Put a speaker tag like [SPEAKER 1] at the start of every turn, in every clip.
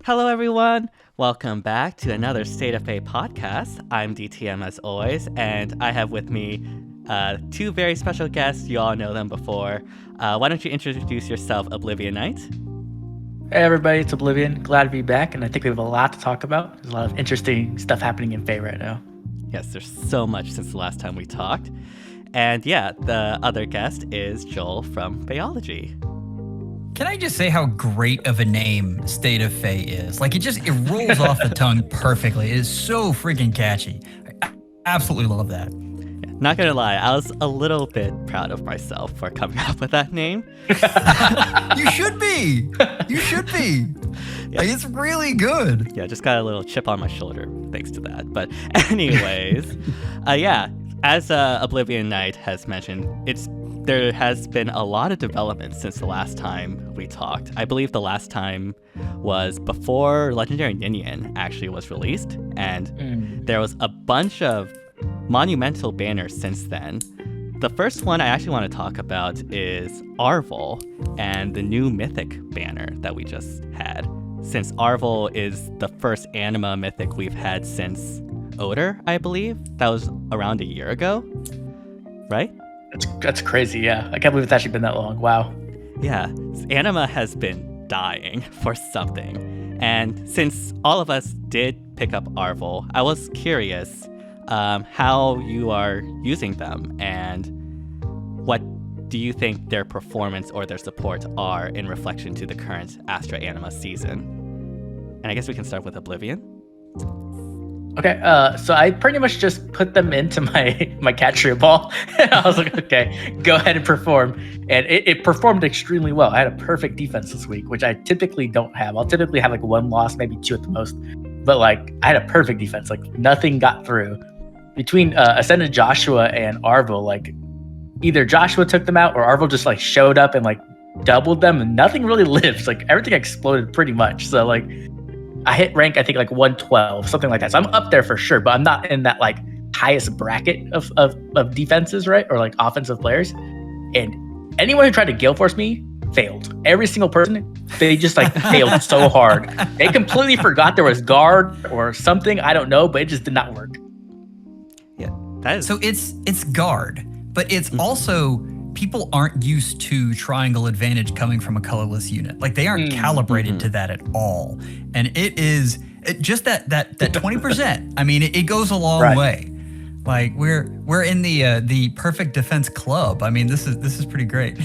[SPEAKER 1] Hello, everyone. Welcome back to another State of FEH Podcast. I'm DTM as always, and I have with me two very special guests. You all know them before. Why don't you introduce yourself, Oblivion Knight?
[SPEAKER 2] Hey everybody, it's Oblivion. Glad to be back, and I think we have a lot to talk about. There's a lot of interesting stuff happening in FEH right now.
[SPEAKER 1] Yes, there's so much since the last time we talked. And yeah, the other guest is Joel from Pheology.
[SPEAKER 3] Can I just say how great of a name State of FEH is? Like, it rolls off the tongue perfectly. It is so freaking catchy. I absolutely love that.
[SPEAKER 1] Yeah, not gonna lie, I was a little bit proud of myself for coming up with that name.
[SPEAKER 3] You should be. You should be. Yeah. Like, it's really good.
[SPEAKER 1] Yeah, just got a little chip on my shoulder thanks to that. But anyways, yeah, as Oblivion Knight has mentioned, there has been a lot of development since the last time we talked. I believe the last time was before Legendary Ninian actually was released, and there was a bunch of monumental banners since then. The first one I actually want to talk about is Arval and the new Mythic banner that we just had. Since Arval is the first Anima Mythic we've had since Odor, I believe. That was around a year ago, right?
[SPEAKER 2] That's crazy, yeah. I can't believe it's actually been that long. Wow.
[SPEAKER 1] Yeah, Anima has been dying for something. And since all of us did pick up Arval, I was curious how you are using them and what do you think their performance or their support are in reflection to the current Astra Anima season? And I guess we can start with Oblivion.
[SPEAKER 2] Okay, so I pretty much just put them into my Catria ball. I was like, okay, go ahead and perform. And it performed extremely well. I had a perfect defense this week, which I typically don't have. I'll typically have like one loss, maybe two at the most. But like, I had a perfect defense. Like, nothing got through. Between Ascended Joshua and Arval, like, either Joshua took them out or Arval just like showed up and like doubled them, and nothing really lives. Like, everything exploded pretty much. So like, I hit rank, I think, like 112, something like that. So I'm up there for sure, but I'm not in that like highest bracket of defenses, right? Or like offensive players. And anyone who tried to gale force me failed. Every single person, they just like failed so hard. They completely forgot there was guard or something. I don't know, but it just did not work.
[SPEAKER 1] Yeah, that is.
[SPEAKER 3] So it's guard, but it's also people aren't used to triangle advantage coming from a colorless unit. Like, they aren't calibrated to that at all. And it is just that 20%. I mean, it goes a long way. Like, we're in the perfect defense club. I mean, this is pretty great.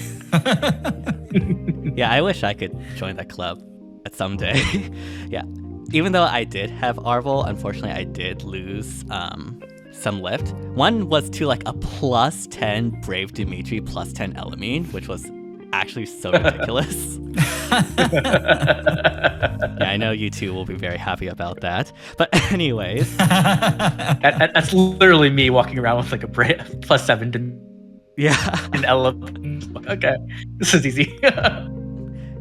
[SPEAKER 1] Yeah, I wish I could join that club at some day. Yeah, even though I did have Arval, unfortunately I did lose some lift. One was to like a plus 10 Brave Dimitri, plus 10 Elimine, which was actually so ridiculous. Yeah, I know you two will be very happy about that. But anyways.
[SPEAKER 2] That's literally me walking around with like a plus 7 to an Elimine. Okay, this is easy.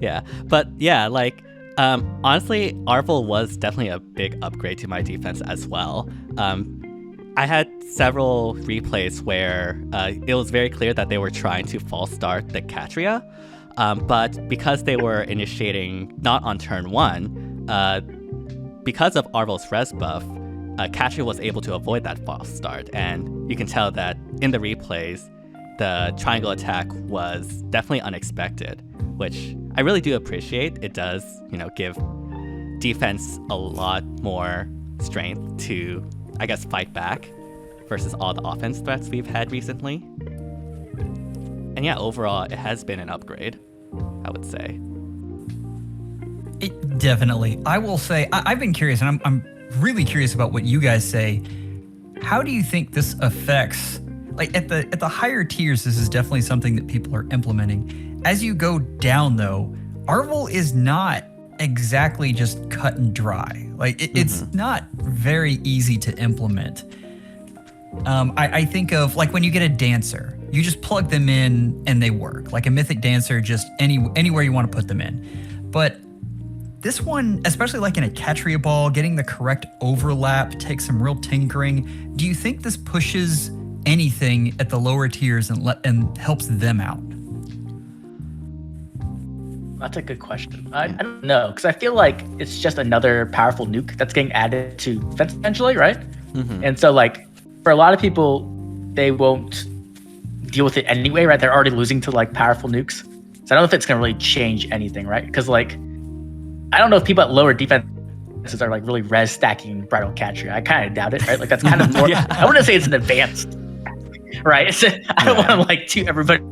[SPEAKER 1] Yeah, but yeah, like, honestly, Arval was definitely a big upgrade to my defense as well. I had several replays where it was very clear that they were trying to false start the Catria, but because they were initiating not on turn 1, because of Arval's res buff, Catria was able to avoid that false start, and you can tell that in the replays, the triangle attack was definitely unexpected, which I really do appreciate. It does, give defense a lot more strength to, I guess, fight back versus all the offense threats we've had recently. And yeah, overall, it has been an upgrade, I would say.
[SPEAKER 3] It definitely. I will say, I've been curious, and I'm really curious about what you guys say. How do you think this affects, like, at the higher tiers, this is definitely something that people are implementing. As you go down, though, Arval is not exactly just cut and dry. Like, it's not very easy to implement. I think of, like, when you get a dancer, you just plug them in and they work. Like a mythic dancer, just anywhere you want to put them in. But this one, especially like in a Catria ball, getting the correct overlap takes some real tinkering. Do you think this pushes anything at the lower tiers and helps them out?
[SPEAKER 2] That's a good question. I don't know, because I feel like it's just another powerful nuke that's getting added to defense potentially, right? And so like for a lot of people, they won't deal with it anyway, right? They're already losing to like powerful nukes. So I don't know if it's gonna really change anything, right? Because like I don't know if people at lower defenses are like really res stacking Bridal Catria. I kind of doubt it, right? Like that's kind of more. I wouldn't say it's an advanced, right? I don't want to like to everybody.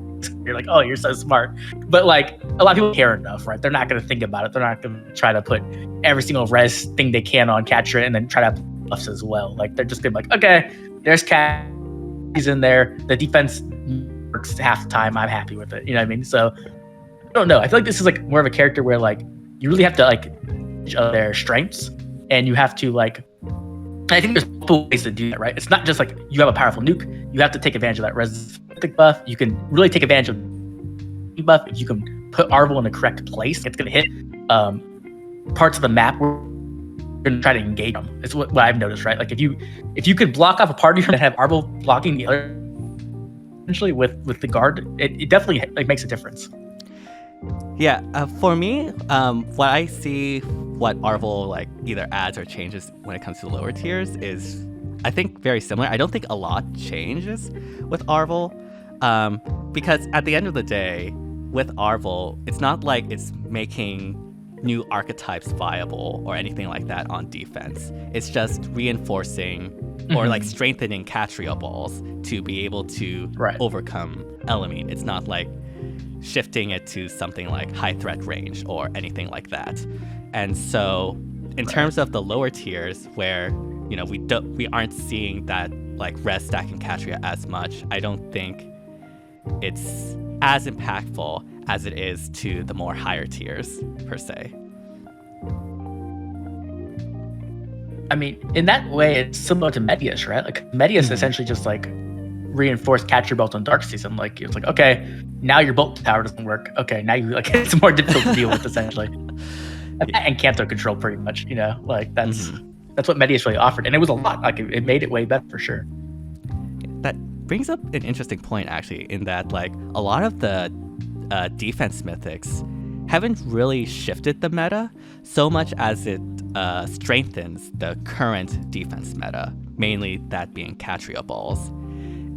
[SPEAKER 2] You're like, oh, you're so smart, but like a lot of people care enough, right? They're not gonna think about it. They're not gonna try to put every single res thing they can on Catria and then try to have buffs as well. Like they're just gonna be like, okay, there's Cat. He's in there. The defense works half the time. I'm happy with it. You know what I mean? So I don't know. I feel like this is like more of a character where like you really have to like of their strengths, and you have to like. I think there's multiple ways to do that, right? It's not just like you have a powerful nuke. You have to take advantage of that resistant buff. You can really take advantage of the buff if you can put Arval in the correct place. It's gonna hit parts of the map where you're gonna try to engage them. It's what I've noticed, right? Like if you could block off a party and have Arval blocking the other, essentially with the guard, it definitely like makes a difference.
[SPEAKER 1] Yeah, for me, what I see, what Arval like either adds or changes when it comes to the lower tiers is, I think, very similar. I don't think a lot changes with Arval, because at the end of the day, with Arval, it's not like it's making new archetypes viable or anything like that on defense. It's just reinforcing or like strengthening Catria balls to be able to overcome Element. It's not like shifting it to something like high threat range or anything like that. And so in terms of the lower tiers where, you know, we aren't seeing that like res stacking Catria as much, I don't think it's as impactful as it is to the more higher tiers per se.
[SPEAKER 2] I mean, in that way, it's similar to Medius, right? Like Medius essentially just like reinforced Catria Bolt on Dark Season. Like it's like, okay, now your bolt tower doesn't work. Okay, now you like it's more difficult to deal with essentially. And Canto control pretty much, you know, like that's what Medius really offered, and it was a lot. Like it made it way better for sure.
[SPEAKER 1] That brings up an interesting point actually, in that like a lot of the defense mythics haven't really shifted the meta so much as it strengthens the current defense meta, mainly that being Catria balls.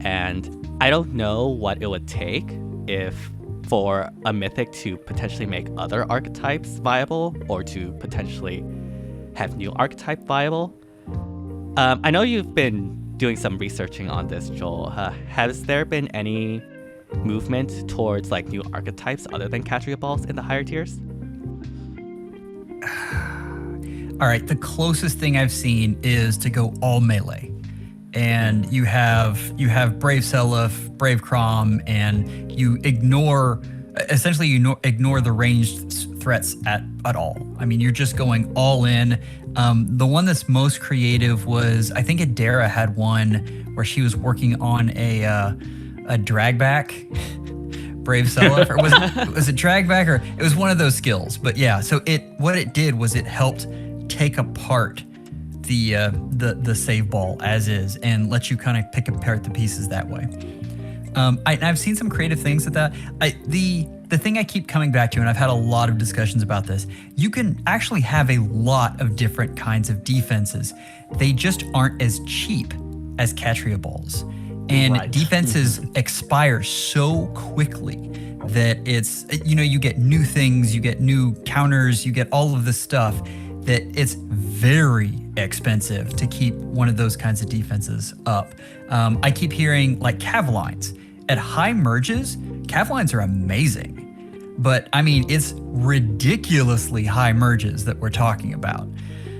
[SPEAKER 1] And I don't know what it would take for a mythic to potentially make other archetypes viable or to potentially have new archetype viable. I know you've been doing some researching on this, Joel. Has there been any movement towards like new archetypes other than Catria balls in the higher tiers?
[SPEAKER 3] All right, the closest thing I've seen is to go all melee. And you have Brave Seliph, Brave Crom, and you ignore the ranged threats at all. I mean, you're just going all in. The one that's most creative was, I think Adara had one where she was working on a dragback, Brave Seliph, or was it dragback, or it was one of those skills. But yeah, so what it did was it helped take apart the save ball as is and let you kind of pick apart the pieces that way. I've seen some creative things with that. The thing I keep coming back to, and I've had a lot of discussions about this, you can actually have a lot of different kinds of defenses. They just aren't as cheap as Catria balls. And defenses expire so quickly that it's, you get new things, you get new counters, you get all of this stuff that it's very expensive to keep one of those kinds of defenses up. I keep hearing like Cavlines. At high merges, Cavlines are amazing. But I mean, it's ridiculously high merges that we're talking about.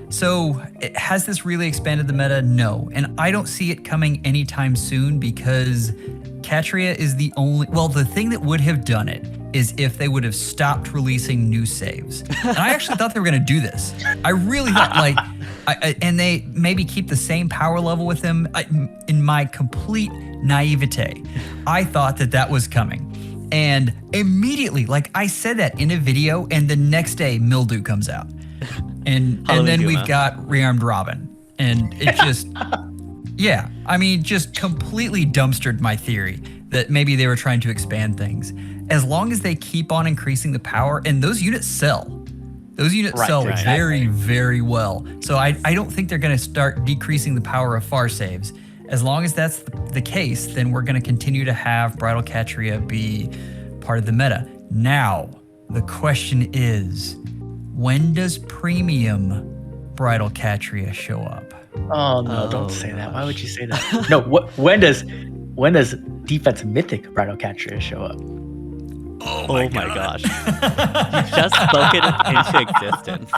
[SPEAKER 3] So has this really expanded the meta? No. And I don't see it coming anytime soon because Catria is the thing that would have done it is if they would have stopped releasing new saves. And I actually thought they were going to do this. I really thought, and they maybe keep the same power level with them. In my complete naivete, I thought that was coming. And immediately, like I said that in a video, and the next day, Mildew comes out. And then we've got Rearmed Robin. And it just, just completely dumpstered my theory that maybe they were trying to expand things. as long as they keep on increasing the power, and those units sell. Those units sell very, very well. So I don't think they're going to start decreasing the power of far saves. As long as that's the case, then we're going to continue to have Bridal Catria be part of the meta. Now, the question is, when does premium Bridal Catria show up?
[SPEAKER 2] Oh no! Don't say that. Why would you say that? No. When does defense mythic Bridal Catria show up?
[SPEAKER 1] Oh my gosh! You've just spoken it into existence.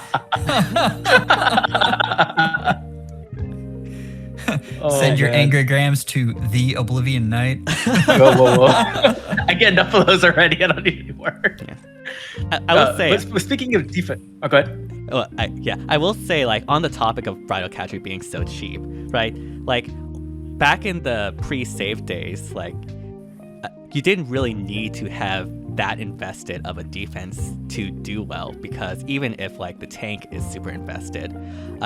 [SPEAKER 3] Send your angrygrams to the Oblivion Knight.
[SPEAKER 2] Whoa! I get enough of those already. I don't need any more.
[SPEAKER 1] Yeah. I will say.
[SPEAKER 2] But speaking of defense, go ahead.
[SPEAKER 1] I will say, like, on the topic of Bridal Catria being so cheap, right? Like, back in the pre-save days, like, you didn't really need to have that invested of a defense to do well, because even if, like, the tank is super invested,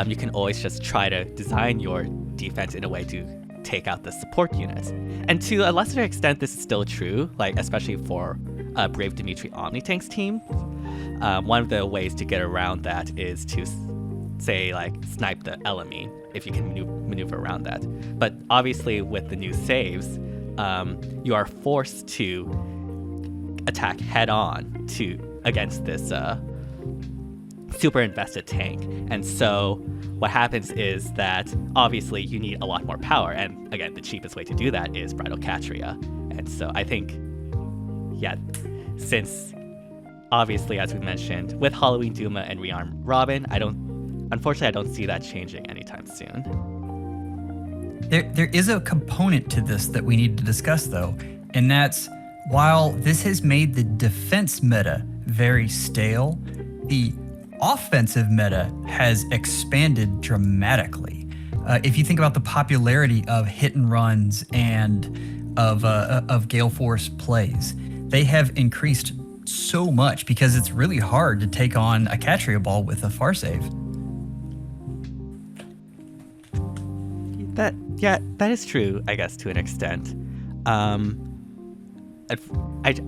[SPEAKER 1] you can always just try to design your defense in a way to take out the support units. And to a lesser extent, this is still true, like, especially for Brave Dimitri Omnitank's team. One of the ways to get around that is to, say, like, snipe the Element, if you can maneuver around that. But obviously, with the new saves, you are forced to attack head-on against this super invested tank. And so what happens is that, obviously, you need a lot more power. And, again, the cheapest way to do that is Bridal Catria. And so I think, yeah, since... Obviously, as we mentioned, with Halloween Duma and Rearmed Robin, unfortunately, I don't see that changing anytime soon.
[SPEAKER 3] There is a component to this that we need to discuss, though, and that's, while this has made the defense meta very stale, the offensive meta has expanded dramatically. If you think about the popularity of hit and runs and of Gale Force plays, they have increased so much because it's really hard to take on a Catria ball with a far save.
[SPEAKER 1] That is true, I guess, to an extent. I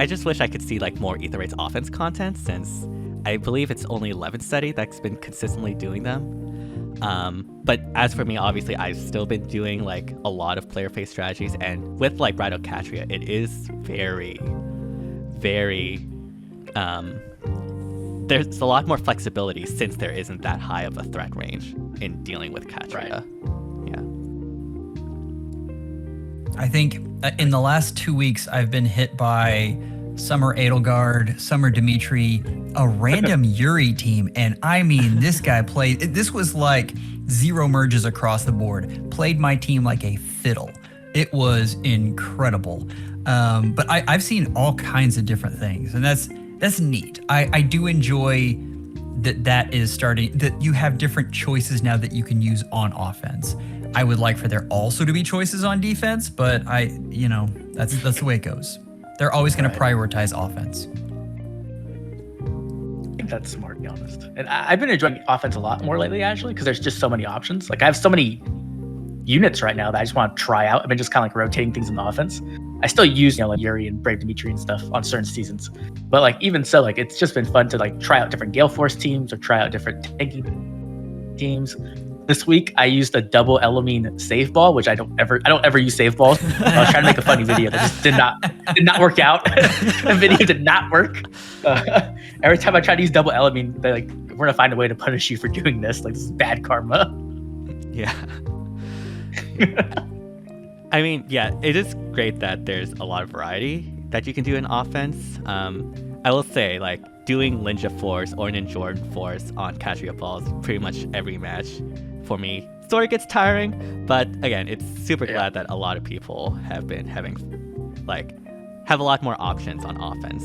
[SPEAKER 1] just wish I could see, like, more Aether Raid's offense content, since I believe it's only 11th Steady that's been consistently doing them. But as for me, obviously, I've still been doing, like, a lot of player-face strategies, and with, like, Bridal Catria, it is very, very... there's a lot more flexibility since there isn't that high of a threat range in dealing with Catria. Yeah.
[SPEAKER 3] I think in the last 2 weeks, I've been hit by Summer Edelgard, Summer Dimitri, a random Yuri team. And I mean, this guy this was like 0 merges across the board, played my team like a fiddle. It was incredible. But I've seen all kinds of different things, and that's neat. I do enjoy that is starting, that you have different choices now that you can use on offense. I would like for there also to be choices on defense, but that's the way it goes. They're always going to prioritize offense.
[SPEAKER 2] I think that's smart, to be honest. And I've been enjoying offense a lot more lately, actually, because there's just so many options. Like, I have so many units right now that I just want to try out. I've been just kind of like rotating things in the offense. I still use, like Yuri and Brave Dimitri and stuff on certain seasons. But, like, even so, like, it's just been fun to, like, try out different Gale Force teams or try out different tanking teams. This week, I used a double Element save ball, which I don't ever use save balls. I was trying to make a funny video that just did not work out. The video did not work. Every time I try to use double Element, they're like, "We're gonna find a way to punish you for doing this. Like, this is bad karma."
[SPEAKER 1] Yeah. I mean, yeah, it is great that there's a lot of variety that you can do in offense. I will say, like, doing Linja Force or Ninjordan Force on Catria balls pretty much every match for me sort of gets tiring, but again, it's super glad that a lot of people have been having, like, have a lot more options on offense.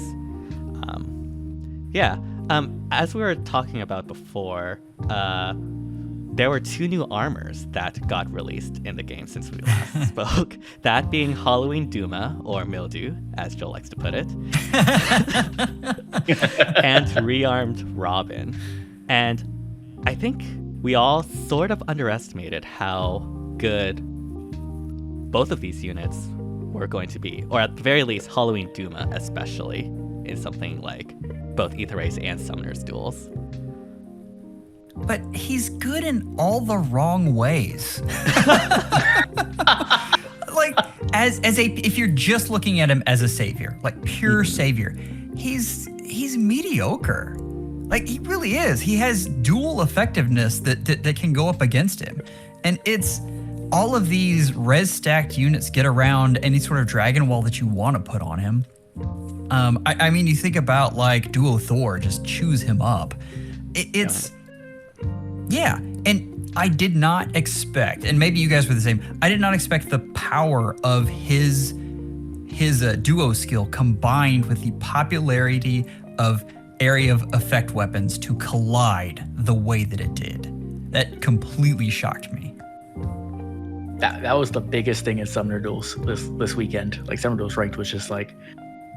[SPEAKER 1] As we were talking about before, there were 2 new armors that got released in the game since we last spoke. That being Halloween Duma, or Mildew, as Joel likes to put it, and Rearmed Robin. And I think we all sort of underestimated how good both of these units were going to be, or at the very least, Halloween Duma especially. in something like both Ether Race and Summoners duels.
[SPEAKER 3] But he's good in all the wrong ways. Like if you're just looking at him as a savior, like pure savior, he's mediocre. Like he really is. He has dual effectiveness that can go up against him. And it's all of these res stacked units get around any sort of dragon wall that you want to put on him. I mean, you think about like Duo Thor, just chews him up. Yeah, and I did not expect, and maybe you guys were the same, I did not expect the power of his duo skill combined with the popularity of area of effect weapons to collide the way that it did. That completely shocked me.
[SPEAKER 2] That was the biggest thing in Summoner Duels this weekend. Like Summoner Duels Ranked was just like,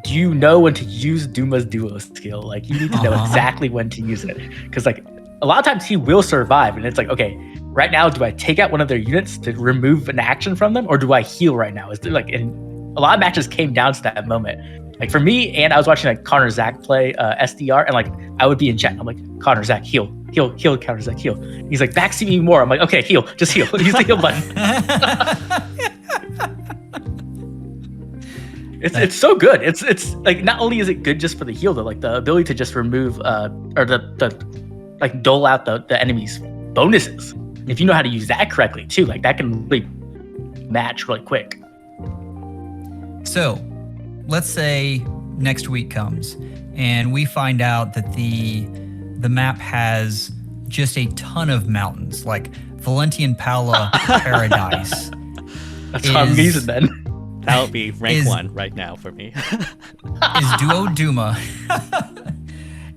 [SPEAKER 2] do you know when to use Duma's duo skill? Like you need to know exactly when to use it. Because like a lot of times he will survive, and it's like, okay, right now, do I take out one of their units to remove an action from them, or do I heal right now? Is there like, and a lot of matches came down to that moment. Like for me, and I was watching like Connor Zach play SDR, and like I would be in chat. I'm like, Connor Zach, heal, Connor Zach, heal. He's like, backseat me more. I'm like, okay, heal, just heal. Use the heal button. It's so good. It's like not only is it good just for the heal, though, like the ability to just remove or the like dole out the enemy's bonuses. If you know how to use that correctly too, like that can really match really quick.
[SPEAKER 3] So let's say next week comes and we find out that the map has just a ton of mountains, like Valentian Pala Paradise.
[SPEAKER 2] That's what I'm using then.
[SPEAKER 1] That would be rank 1 right now for me.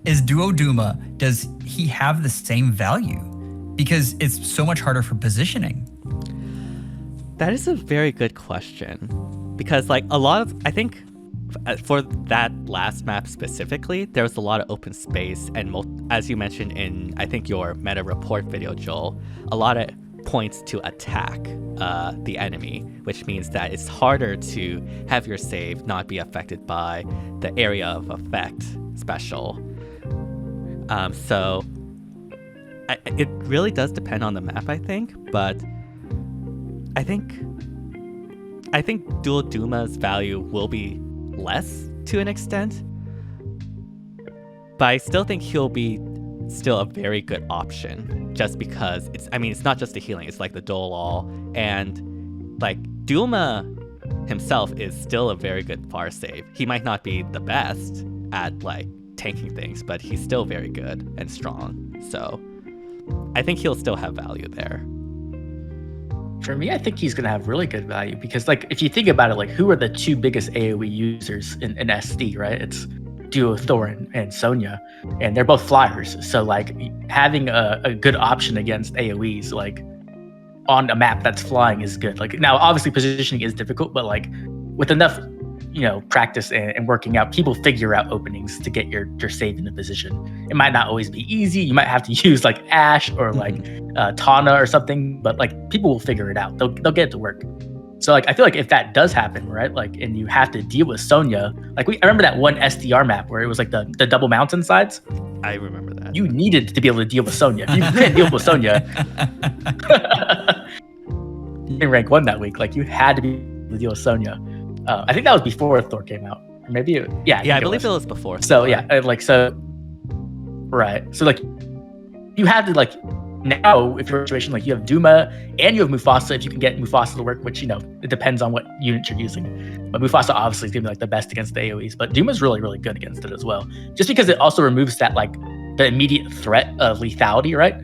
[SPEAKER 3] Is Duo Duma, does he have the same value? Because it's so much harder for positioning.
[SPEAKER 1] That is a very good question. Because like I think for that last map specifically, there was a lot of open space and as you mentioned in, I think your meta report video, Joel, a lot of points to attack the enemy, which means that it's harder to have your save not be affected by the area of effect special. So it really does depend on the map, I think, but I think Dual Duma's value will be less to an extent, but I still think he'll be still a very good option just because it's not just the healing, it's like the dole all, and like Duma himself is still a very good far save. He might not be the best at like tanking things, but he's still very good and strong. So I think he'll still have value there.
[SPEAKER 2] For me, I think he's going to have really good value because like if you think about it, like who are the two biggest AoE users in SD, right? It's Duo Thor and Sonya, and they're both flyers. So like having a good option against AoEs like on a map that's flying is good. Like now obviously positioning is difficult, but like with enough practice and working out, people figure out openings to get your save into position. It might not always be easy. You might have to use like Ash or like Tana or something, but like people will figure it out. They'll get it to work. So like I feel like if that does happen, right? Like and you have to deal with Sonya, like I remember that one SDR map where it was like the double mountain sides.
[SPEAKER 1] I remember that.
[SPEAKER 2] You needed to be able to deal with Sonya. If you couldn't deal with Sonya, you didn't rank 1 that week. Like you had to be able to deal with Sonya. I think that was before Thor came out. Or maybe,
[SPEAKER 1] I believe it was before.
[SPEAKER 2] So right. So like, you have to like, now if you're in a situation like you have Duma and you have Mufasa, if you can get Mufasa to work, which, it depends on what unit you're using. But Mufasa obviously is going to be like the best against the AoEs, but Duma's really, really good against it as well. Just because it also removes that like the immediate threat of lethality, right?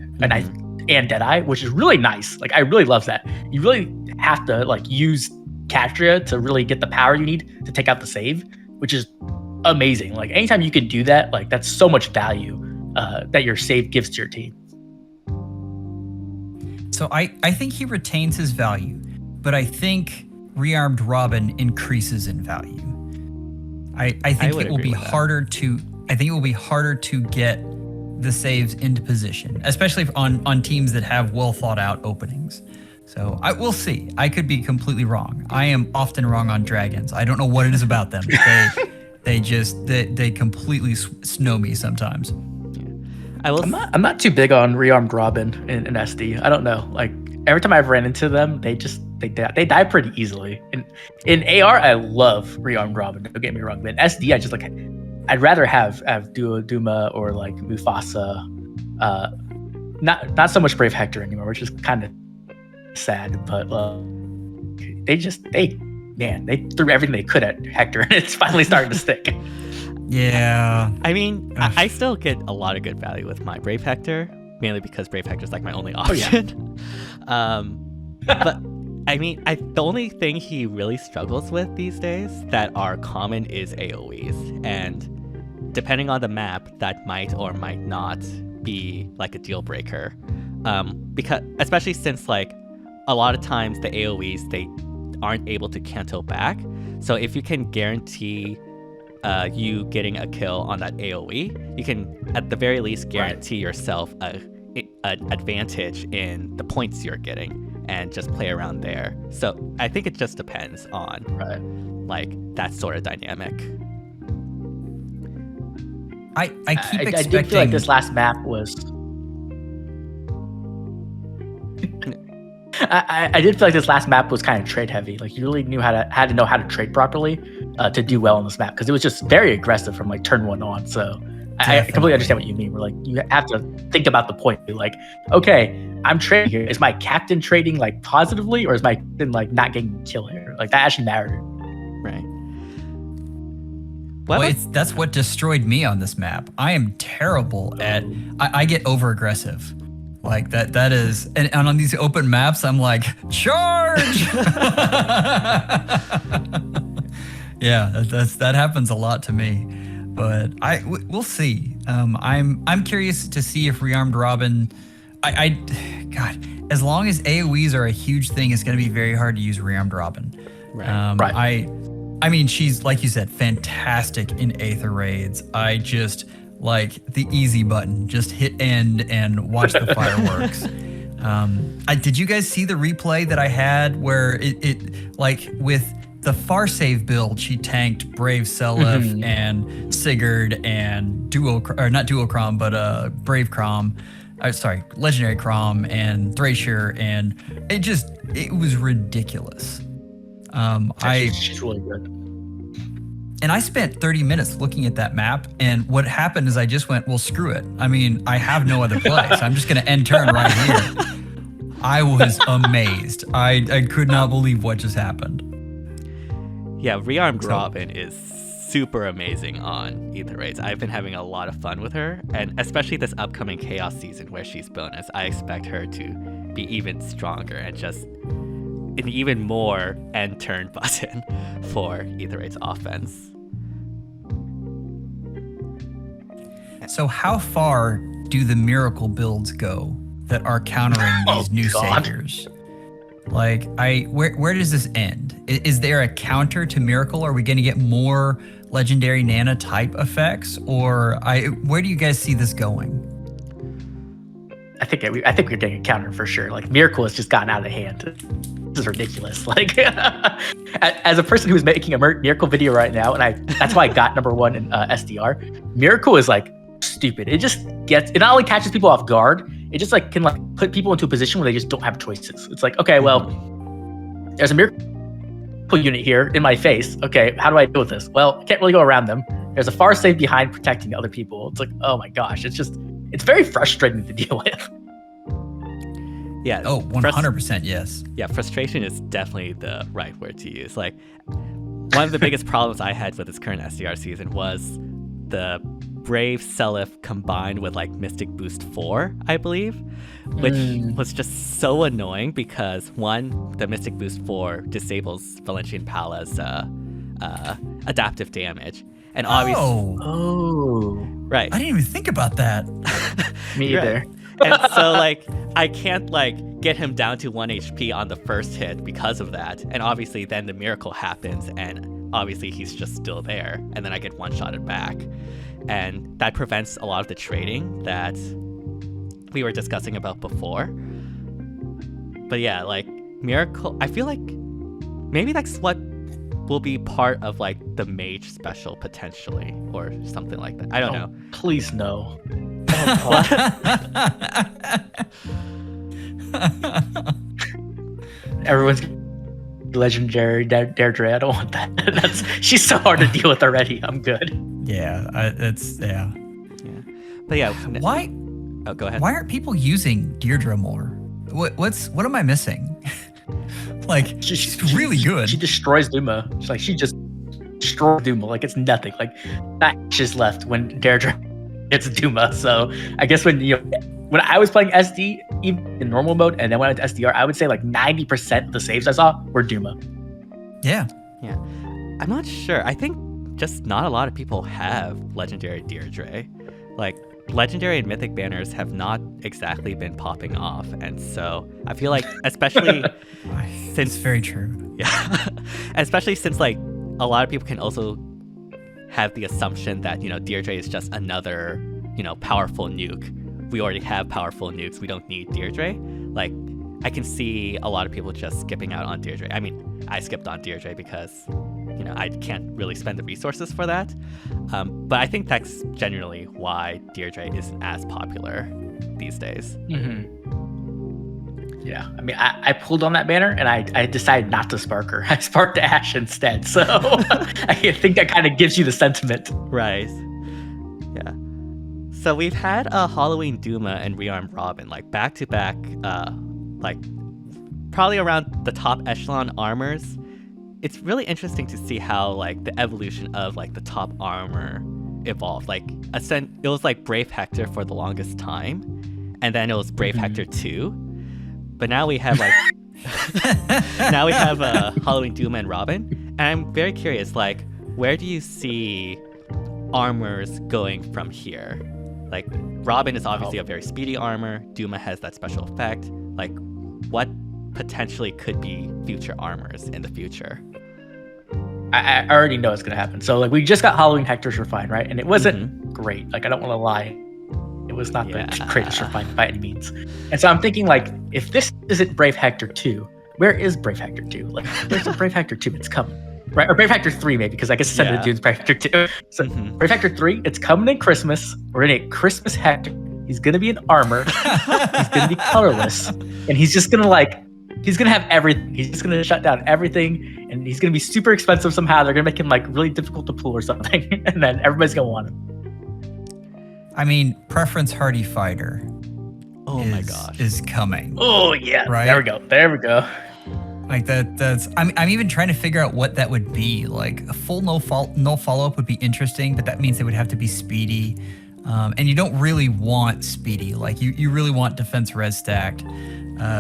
[SPEAKER 2] And Deadeye, which is really nice. Like I really love that. You really have to like use Catria to really get the power you need to take out the save, which is amazing. Like anytime you can do that, like that's so much value that your save gives to your team.
[SPEAKER 3] So I think he retains his value, but I think Rearmed Robin increases in value. I think it will be harder to get the saves into position, especially on teams that have well thought out openings. So we'll see. I could be completely wrong. I am often wrong on dragons. I don't know what it is about them. they completely snow me sometimes.
[SPEAKER 2] I'm not too big on Rearmed Robin in SD. I don't know. Like every time I've ran into them, they die pretty easily. In AR, I love Rearmed Robin. Don't get me wrong. But in SD, I just like I'd rather have Duma or like Mufasa. Not so much Brave Hector anymore, which is kind of sad. But they threw everything they could at Hector, and it's finally starting to stick.
[SPEAKER 3] Yeah.
[SPEAKER 1] I mean, I still get a lot of good value with my Brave Hector, mainly because Brave Hector is like my only option. But I mean, the only thing he really struggles with these days that are common is AoEs. And depending on the map, that might or might not be like a deal breaker. Because especially since like a lot of times the AoEs, they aren't able to cancel back. So if you can guarantee you getting a kill on that AoE, you can at the very least guarantee yourself an advantage in the points you're getting and just play around there. So I think it just depends on like that sort of dynamic.
[SPEAKER 3] I keep expecting... I
[SPEAKER 2] did feel like this last map was... I did feel like this last map was kind of trade heavy. Like you really had to know how to trade properly to do well on this map, because it was just very aggressive from like turn 1 on. So I completely understand what you mean. We're like, you have to think about the point. You're like, okay, I'm trading here. Is my captain trading like positively, or is my captain like not getting a kill here? Like that actually mattered.
[SPEAKER 1] Right.
[SPEAKER 3] Well, that's what destroyed me on this map. I am terrible at... I get over aggressive. Like that is, and on these open maps, I'm like, charge! Yeah, that happens a lot to me, but we'll see. I'm curious to see if Rearmed Robin, God, as long as AoEs are a huge thing, it's going to be very hard to use Rearmed Robin.
[SPEAKER 2] Right.
[SPEAKER 3] I mean, she's, like you said, fantastic in Aether raids. I just like the easy button, just hit end and watch the fireworks. Did you guys see the replay that I had where it like with the far save build, she tanked Brave Seliph and Sigurd and Brave Crom. Legendary Crom and Thrasher, and it was ridiculous.
[SPEAKER 2] She's really good.
[SPEAKER 3] And I spent 30 minutes looking at that map, and what happened is I just went, well, screw it. I mean, I have no other play, so I'm just going to end turn right here. I was amazed. I could not believe what just happened.
[SPEAKER 1] Yeah, Rearmed Robin is super amazing on Aether raids. I've been having a lot of fun with her, and especially this upcoming Chaos season where she's bonus, I expect her to be even stronger and just an even more end turn button for Aether raids offense.
[SPEAKER 3] So how far do the miracle builds go that are countering these new saviors? Like, where does this end? Is there a counter to miracle? Are we going to get more legendary Nana type effects, or where do you guys see this going?
[SPEAKER 2] I think we're getting a counter for sure. Like miracle has just gotten out of hand. This is ridiculous. Like, as a person who's making a miracle video right now, and that's why I got #1 in SDR. Miracle is like stupid. It not only catches people off guard, it just like can like put people into a position where they just don't have choices. It's like, okay, well, there's a miracle unit here in my face. Okay, how do I deal with this? Well, I can't really go around them. There's a far save behind protecting other people. It's like, oh my gosh, it's very frustrating to deal with.
[SPEAKER 1] Yeah.
[SPEAKER 3] Oh, 100% yes.
[SPEAKER 1] Yeah, frustration is definitely the right word to use. Like, one of the biggest problems I had with this current SDR season was the Brave Seliph combined with like Mystic Boost 4, I believe, which was just so annoying because one, the Mystic Boost 4 disables Valentian Pala's adaptive damage. And obviously, right.
[SPEAKER 3] I didn't even think about that.
[SPEAKER 2] Me either.
[SPEAKER 1] And so like I can't like get him down to 1 HP on the first hit because of that. And obviously then the miracle happens and obviously he's just still there, and then I get one-shotted back. And that prevents a lot of the trading that we were discussing about before. But yeah, like miracle, I feel like maybe that's what will be part of like the mage special potentially, or something like that. I don't know.
[SPEAKER 2] Please no. Everyone's legendary Deirdre. I don't want that. She's so hard to deal with already. I'm good.
[SPEAKER 3] Yeah,
[SPEAKER 1] But yeah,
[SPEAKER 3] Why?
[SPEAKER 1] Oh, go ahead.
[SPEAKER 3] Why aren't people using Deirdre more? What am I missing? Like, she's really good.
[SPEAKER 2] She destroys Duma. She just destroys Duma like it's nothing. Like that is left when Deirdre gets Duma. So I guess when I was playing SD, even in normal mode, and then when I went to SDR, I would say like 90% of the saves I saw were Duma.
[SPEAKER 3] Yeah.
[SPEAKER 1] I'm not sure. I think just not a lot of people have legendary Deirdre. Like, legendary and mythic banners have not exactly been popping off, and so I feel like, especially since
[SPEAKER 3] It's very true.
[SPEAKER 1] Yeah, especially since like a lot of people can also have the assumption that Deirdre is just another powerful nuke. We already have powerful nukes. We don't need Deirdre. Like, I can see a lot of people just skipping out on Deirdre. I mean, I skipped on Deirdre because I can't really spend the resources for that. But I think that's generally why Deirdre isn't as popular these days.
[SPEAKER 2] Mm-hmm. Yeah, I mean, I pulled on that banner and I decided not to spark her. I sparked Ash instead. So I think that kind of gives you the sentiment.
[SPEAKER 1] Right. Yeah. So we've had a Halloween Duma and Rearmed Robin like back to back, like probably around the top echelon armors. It's really interesting to see how like the evolution of like the top armor evolved. Like it was like Brave Hector for the longest time, and then it was Brave Hector 2. But now we have like Halloween Duma and Robin, and I'm very curious, like, where do you see armors going from here? Like, Robin is obviously a very speedy armor. Duma has that special effect. Like, what potentially could be future armors in the future?
[SPEAKER 2] I already know it's gonna happen. So like, we just got Halloween Hector's Refine, right? And it wasn't great. Like, I don't want to lie. It was not the greatest Refine by any means. And so I'm thinking, like, if this isn't Brave Hector 2, where is Brave Hector 2? Like, there's a Brave Hector 2, it's coming. Right? Or Brave Hector 3, maybe, because I guess Ascended of Dune's Brave Hector 2. So Brave Hector 3, it's coming in Christmas. We're gonna get Christmas Hector. He's gonna be in armor. He's gonna be colorless. And he's just gonna he's gonna have everything. He's just gonna shut down everything, and he's gonna be super expensive somehow. They're gonna make him like really difficult to pull or something, and then everybody's gonna want him.
[SPEAKER 3] I mean, preference hardy fighter.
[SPEAKER 1] Oh my gosh,
[SPEAKER 3] is coming.
[SPEAKER 2] Oh yeah,
[SPEAKER 3] right.
[SPEAKER 2] There we go.
[SPEAKER 3] Like that's. I'm even trying to figure out what that would be. Like a full no follow up would be interesting, but that means they would have to be speedy, and you don't really want speedy. Like you really want defense res stacked,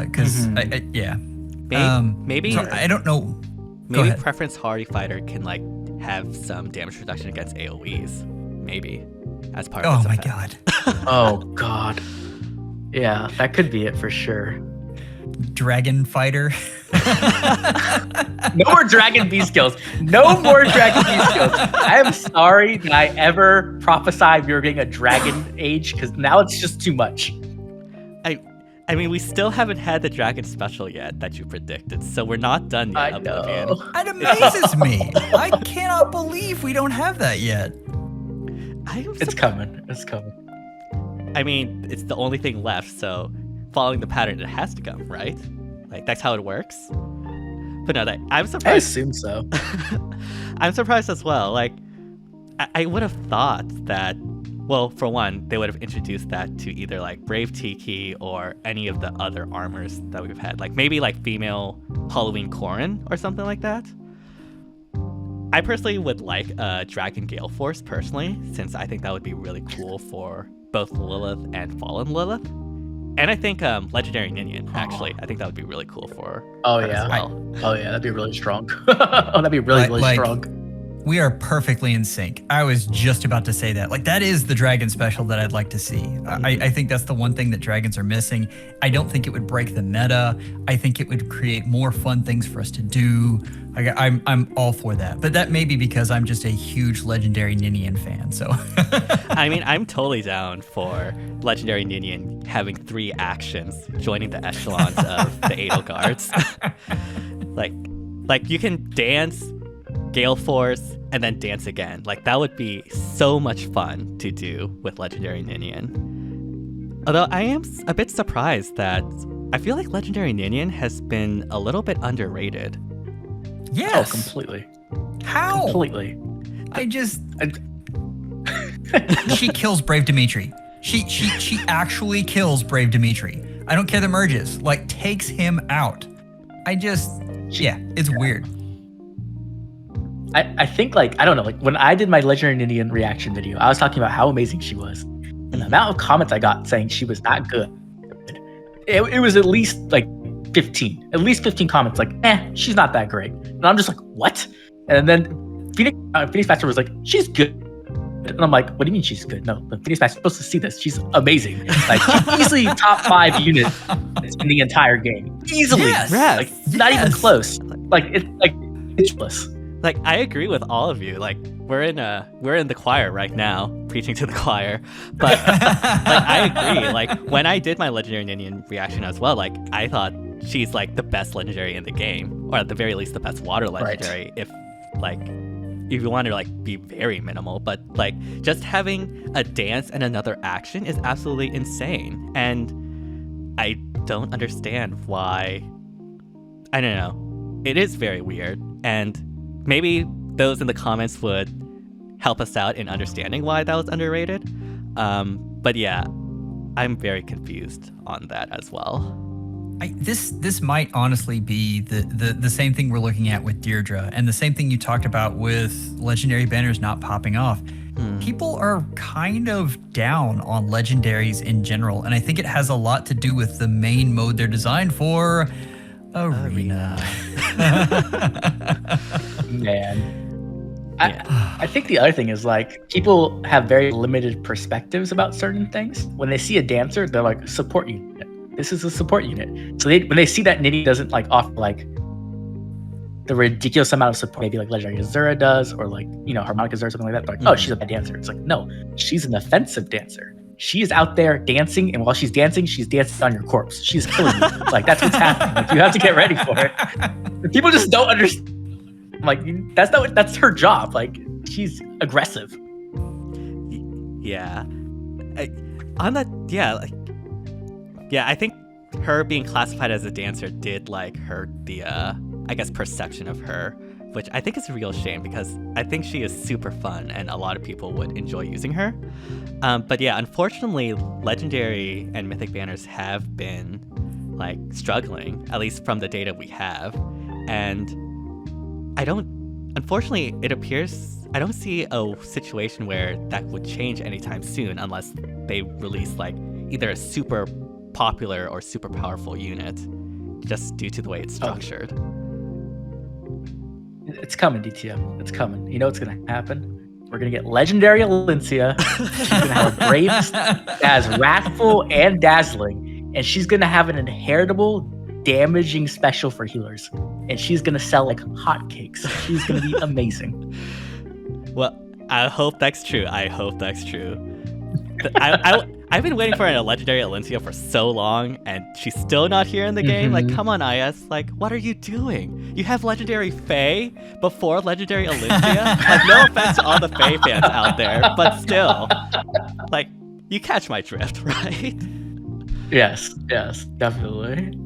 [SPEAKER 3] because yeah.
[SPEAKER 1] Maybe
[SPEAKER 3] so I don't know.
[SPEAKER 1] Maybe preference hardy fighter can like have some damage reduction against AoEs. Maybe as part of.
[SPEAKER 3] Oh my
[SPEAKER 1] effect.
[SPEAKER 3] god.
[SPEAKER 2] Oh god. Yeah, that could be it for sure.
[SPEAKER 3] Dragon fighter.
[SPEAKER 2] No more dragon B skills. No more dragon B skills. I am sorry that I ever prophesied we were getting a dragon age, because now it's just too much.
[SPEAKER 1] I mean, we still haven't had the dragon special yet that you predicted, so we're not done yet.
[SPEAKER 2] I
[SPEAKER 1] Oblivion.
[SPEAKER 2] know.
[SPEAKER 3] It amazes me. I cannot believe we don't have that yet.
[SPEAKER 2] It's coming. It's coming.
[SPEAKER 1] I mean, it's the only thing left, so following the pattern, it has to come, right? Like, that's how it works. But no, I'm surprised.
[SPEAKER 2] I assume so.
[SPEAKER 1] I'm surprised as well. Like, I would have thought that, well, for one, they would have introduced that to either like Brave Tiki or any of the other armors that we've had. Like maybe like female Halloween Corrin or something like that. I personally would like a Dragon Gale Force personally, since I think that would be really cool for both Lilith and Fallen Lilith. And I think Legendary Ninian, actually. I think that would be really cool for her as well.
[SPEAKER 2] That'd be really strong. That'd be really strong.
[SPEAKER 3] We are perfectly in sync. I was just about to say that. Like, that is the dragon special that I'd like to see. I think that's the one thing that dragons are missing. I don't think it would break the meta. I think it would create more fun things for us to do. I'm all for that. But that may be because I'm just a huge Legendary Ninian fan, so.
[SPEAKER 1] I mean, I'm totally down for Legendary Ninian having 3 actions, joining the echelons of the Edelguards. like you can dance, Gale Force, and then dance again. Like, that would be so much fun to do with Legendary Ninian. Although I am a bit surprised that I feel like Legendary Ninian has been a little bit underrated.
[SPEAKER 3] Yes.
[SPEAKER 2] Oh, completely.
[SPEAKER 3] How?
[SPEAKER 2] Completely.
[SPEAKER 3] She kills Brave Dimitri. She actually kills Brave Dimitri. I don't care the merges. Like, takes him out. It's weird.
[SPEAKER 2] I think, like, I don't know, like, when I did my Legendary Ninian reaction video, I was talking about how amazing she was. And the amount of comments I got saying she was not good, it was at least, like, 15. At least 15 comments, like, she's not that great. And I'm just like, what? And then Phoenix Master was like, she's good. And I'm like, what do you mean she's good? No, the Phoenix Master is supposed to see this. She's amazing. Like, she's easily top 5 units in the entire game. Easily.
[SPEAKER 3] Yes.
[SPEAKER 2] Like, not even close. Like, it's like pitchless.
[SPEAKER 1] Like, I agree with all of you. Like, we're in the choir right now, preaching to the choir. But like, I agree. Like, when I did my Legendary Ninian reaction as well, like, I thought she's like the best legendary in the game, or at the very least the best water legendary. Right. If you want to like be very minimal, but like just having a dance and another action is absolutely insane. And I don't understand why. I don't know. It is very weird. And maybe those in the comments would help us out in understanding why that was underrated. But yeah, I'm very confused on that as well.
[SPEAKER 3] This might honestly be the same thing we're looking at with Deirdre, and the same thing you talked about with legendary banners not popping off. People are kind of down on legendaries in general, and I think it has a lot to do with the main mode they're designed for, Arena.
[SPEAKER 2] Man. I think the other thing is, like, people have very limited perspectives about certain things. When they see a dancer, they're like, support unit. This is a support unit. So when they see that Nini doesn't like offer like the ridiculous amount of support maybe like Legendary Azura does, or like, you know, Harmonica Azura or something like that, they're like, oh, she's a bad dancer. It's like, no, she's an offensive dancer. She is out there dancing, and while she's dancing on your corpse. She's killing you. Like, that's what's happening. Like, you have to get ready for it. People just don't understand. Like, that's her job. Like, she's aggressive.
[SPEAKER 1] Yeah. I think her being classified as a dancer did like hurt the I guess perception of her, which I think is a real shame, because I think she is super fun and a lot of people would enjoy using her. But yeah, unfortunately, legendary and mythic banners have been like struggling, at least from the data we have. And unfortunately, it appears I don't see a situation where that would change anytime soon, unless they release like either a super popular or super powerful unit, just due to the way it's structured.
[SPEAKER 2] It's coming, DTM. It's coming. You know what's gonna happen? We're gonna get Legendary Alencia. She's gonna have a Braves that has Wrathful and Dazzling, and she's gonna have an inheritable damaging special for healers, and she's gonna sell like hotcakes. She's gonna be amazing.
[SPEAKER 1] Well, I hope that's true. I've been waiting for a Legendary Alencia for so long, and she's still not here in the game. Like, come on, IS. Like, what are you doing? You have Legendary Fae before Legendary Alencia? Like, no offense to all the Fae fans out there, but still. Like, you catch my drift, right?
[SPEAKER 2] Yes, definitely.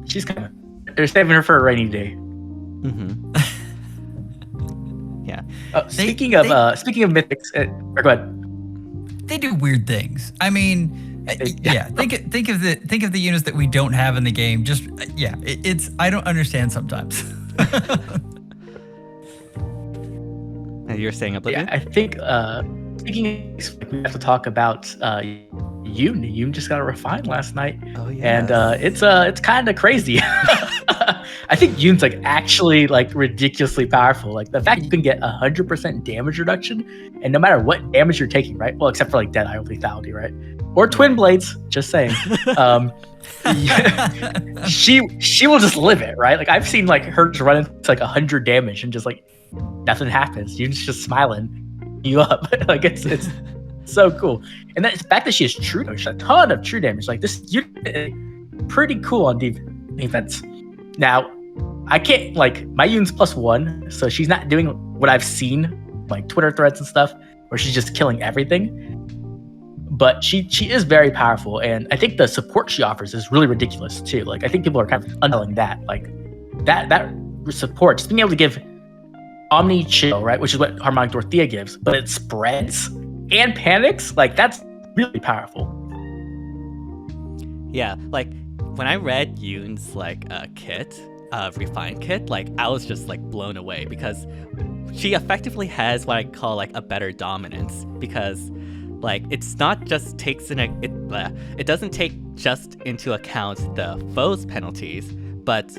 [SPEAKER 2] She's coming. They're saving her for a rainy day.
[SPEAKER 1] Yeah.
[SPEAKER 2] Speaking of mythics, go ahead.
[SPEAKER 3] They do weird things. I mean, think of the units that we don't have in the game. Just it's I don't understand sometimes.
[SPEAKER 1] You're saying Oblivion?
[SPEAKER 2] Yeah, I think speaking of, we have to talk about Yune. Yune just got a refine last night.
[SPEAKER 1] Oh yeah.
[SPEAKER 2] And it's kind of crazy. I think Yune's like actually like ridiculously powerful. Like the fact you can get 100% damage reduction, and no matter what damage you're taking, right? Well, except for like Deadeye or Lethality, right? Or Twin Blades. Just saying. She will just live it, right? Like I've seen like her just run into like 100 damage and just like nothing happens. Yune's just smiling you up. Like it's so cool. And the fact that she has true damage, a ton of true damage. Like this, you're pretty cool on defense. Now, I can't, like, my Yune's +1, so she's not doing what I've seen, like Twitter threads and stuff, where she's just killing everything. But she is very powerful, and I think the support she offers is really ridiculous too. Like I think people are kind of underselling that. Like that support, just being able to give Omni Chill, right, which is what Harmonic Dorothea gives, but it spreads and panics. Like that's really powerful.
[SPEAKER 1] Yeah, like when I read Yune's like kit, refined kit, like I was just like blown away because she effectively has what I call like a better dominance, because like it's not just it doesn't take just into account the foe's penalties, but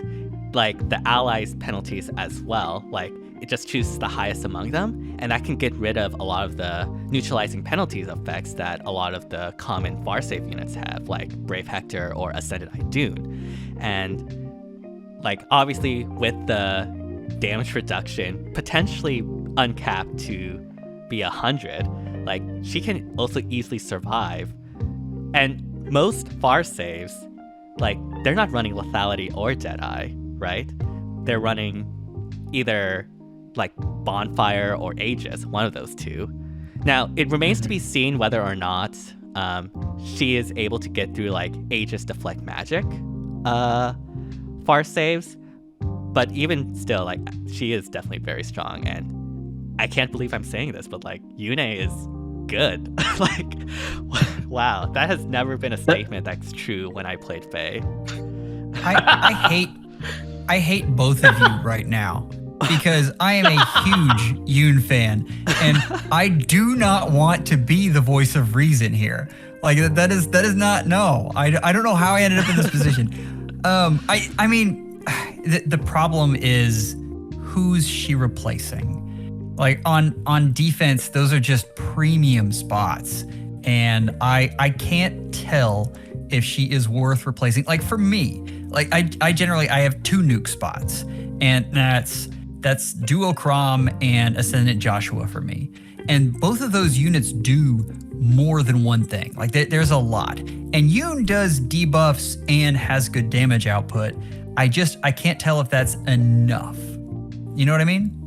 [SPEAKER 1] like the allies' penalties as well. Like it just chooses the highest among them, and that can get rid of a lot of the neutralizing penalties effects that a lot of the common far save units have, like Brave Hector or Ascended Idune. And like obviously with the damage reduction potentially uncapped to be 100, like she can also easily survive. And most far saves, like they're not running lethality or Deadeye, right? They're running either like Bonfire or Aegis, one of those two. Now, it remains to be seen whether or not she is able to get through like Aegis Deflect Magic far saves, but even still, like she is definitely very strong. And I can't believe I'm saying this, but like Yune is good. Like, wow, that has never been a statement that's true when I played Fae.
[SPEAKER 3] I hate both of you right now, because I am a huge Yune fan, and I do not want to be the voice of reason here. Like that is not, no. I don't know how I ended up in this position. I mean, the problem is, who's she replacing? Like on defense, those are just premium spots, and I can't tell if she is worth replacing. Like for me, like I generally have two nuke spots, and that's Duocrom and Ascendant Joshua for me. And both of those units do more than one thing. Like there's a lot. And Yune does debuffs and has good damage output. I can't tell if that's enough. You know what I mean?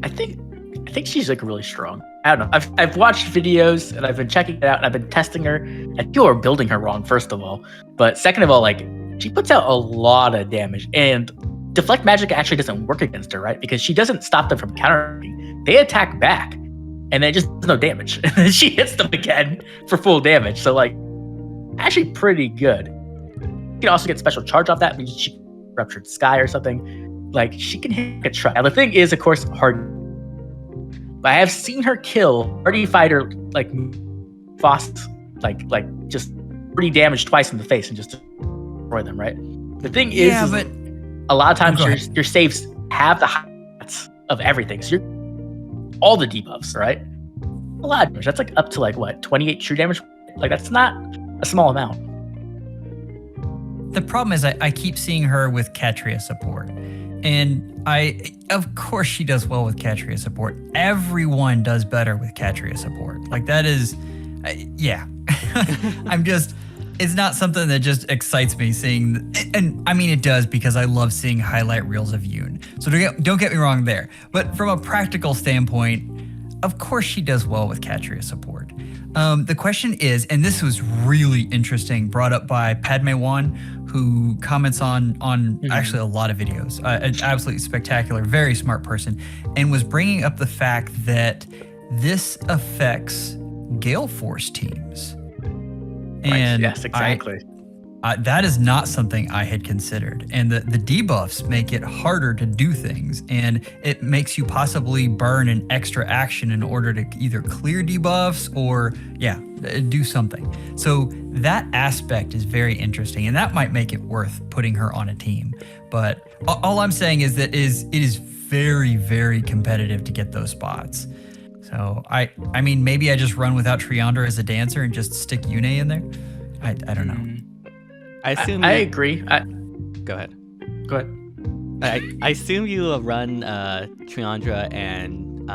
[SPEAKER 2] I think she's like really strong. I don't know. I've watched videos and I've been checking it out and I've been testing her. And people are building her wrong, first of all. But second of all, like she puts out a lot of damage, and Deflect Magic actually doesn't work against her, right? Because she doesn't stop them from countering. They attack back, and then just no damage. And then she hits them again for full damage. So like, actually pretty good. You can also get special charge off that. Means she Ruptured Sky or something. Like she can hit a truck. Now the thing is, of course, hard. But I have seen her kill Hardy Fighter like Fost, like just pretty damage twice in the face and just destroy them, right? The thing is,
[SPEAKER 3] but
[SPEAKER 2] a lot of times your saves have the highlights of everything. So you're all the debuffs, right? A lot of damage. That's like up to like what, 28 true damage? Like that's not a small amount.
[SPEAKER 3] The problem is I keep seeing her with Catria support. And of course she does well with Catria support. Everyone does better with Catria support. Like that is, yeah. It's not something that just excites me seeing, and I mean it does because I love seeing highlight reels of Yune. So don't get me wrong there. But from a practical standpoint, of course she does well with Catria support. The question is, and this was really interesting, brought up by Padme Wan, who comments on actually a lot of videos. An absolutely spectacular, very smart person, and was bringing up the fact that this affects Gale Force teams. And
[SPEAKER 2] yes, exactly.
[SPEAKER 3] That is not something I had considered. And the debuffs make it harder to do things, and it makes you possibly burn an extra action in order to either clear debuffs or, do something. So that aspect is very interesting, and that might make it worth putting her on a team. But all I'm saying is that it is very, very competitive to get those spots. So I mean, maybe I just run without Triandra as a dancer and just stick Yune in there. I don't know.
[SPEAKER 2] I agree.
[SPEAKER 1] Go ahead.
[SPEAKER 2] Go ahead.
[SPEAKER 1] I assume you run Triandra and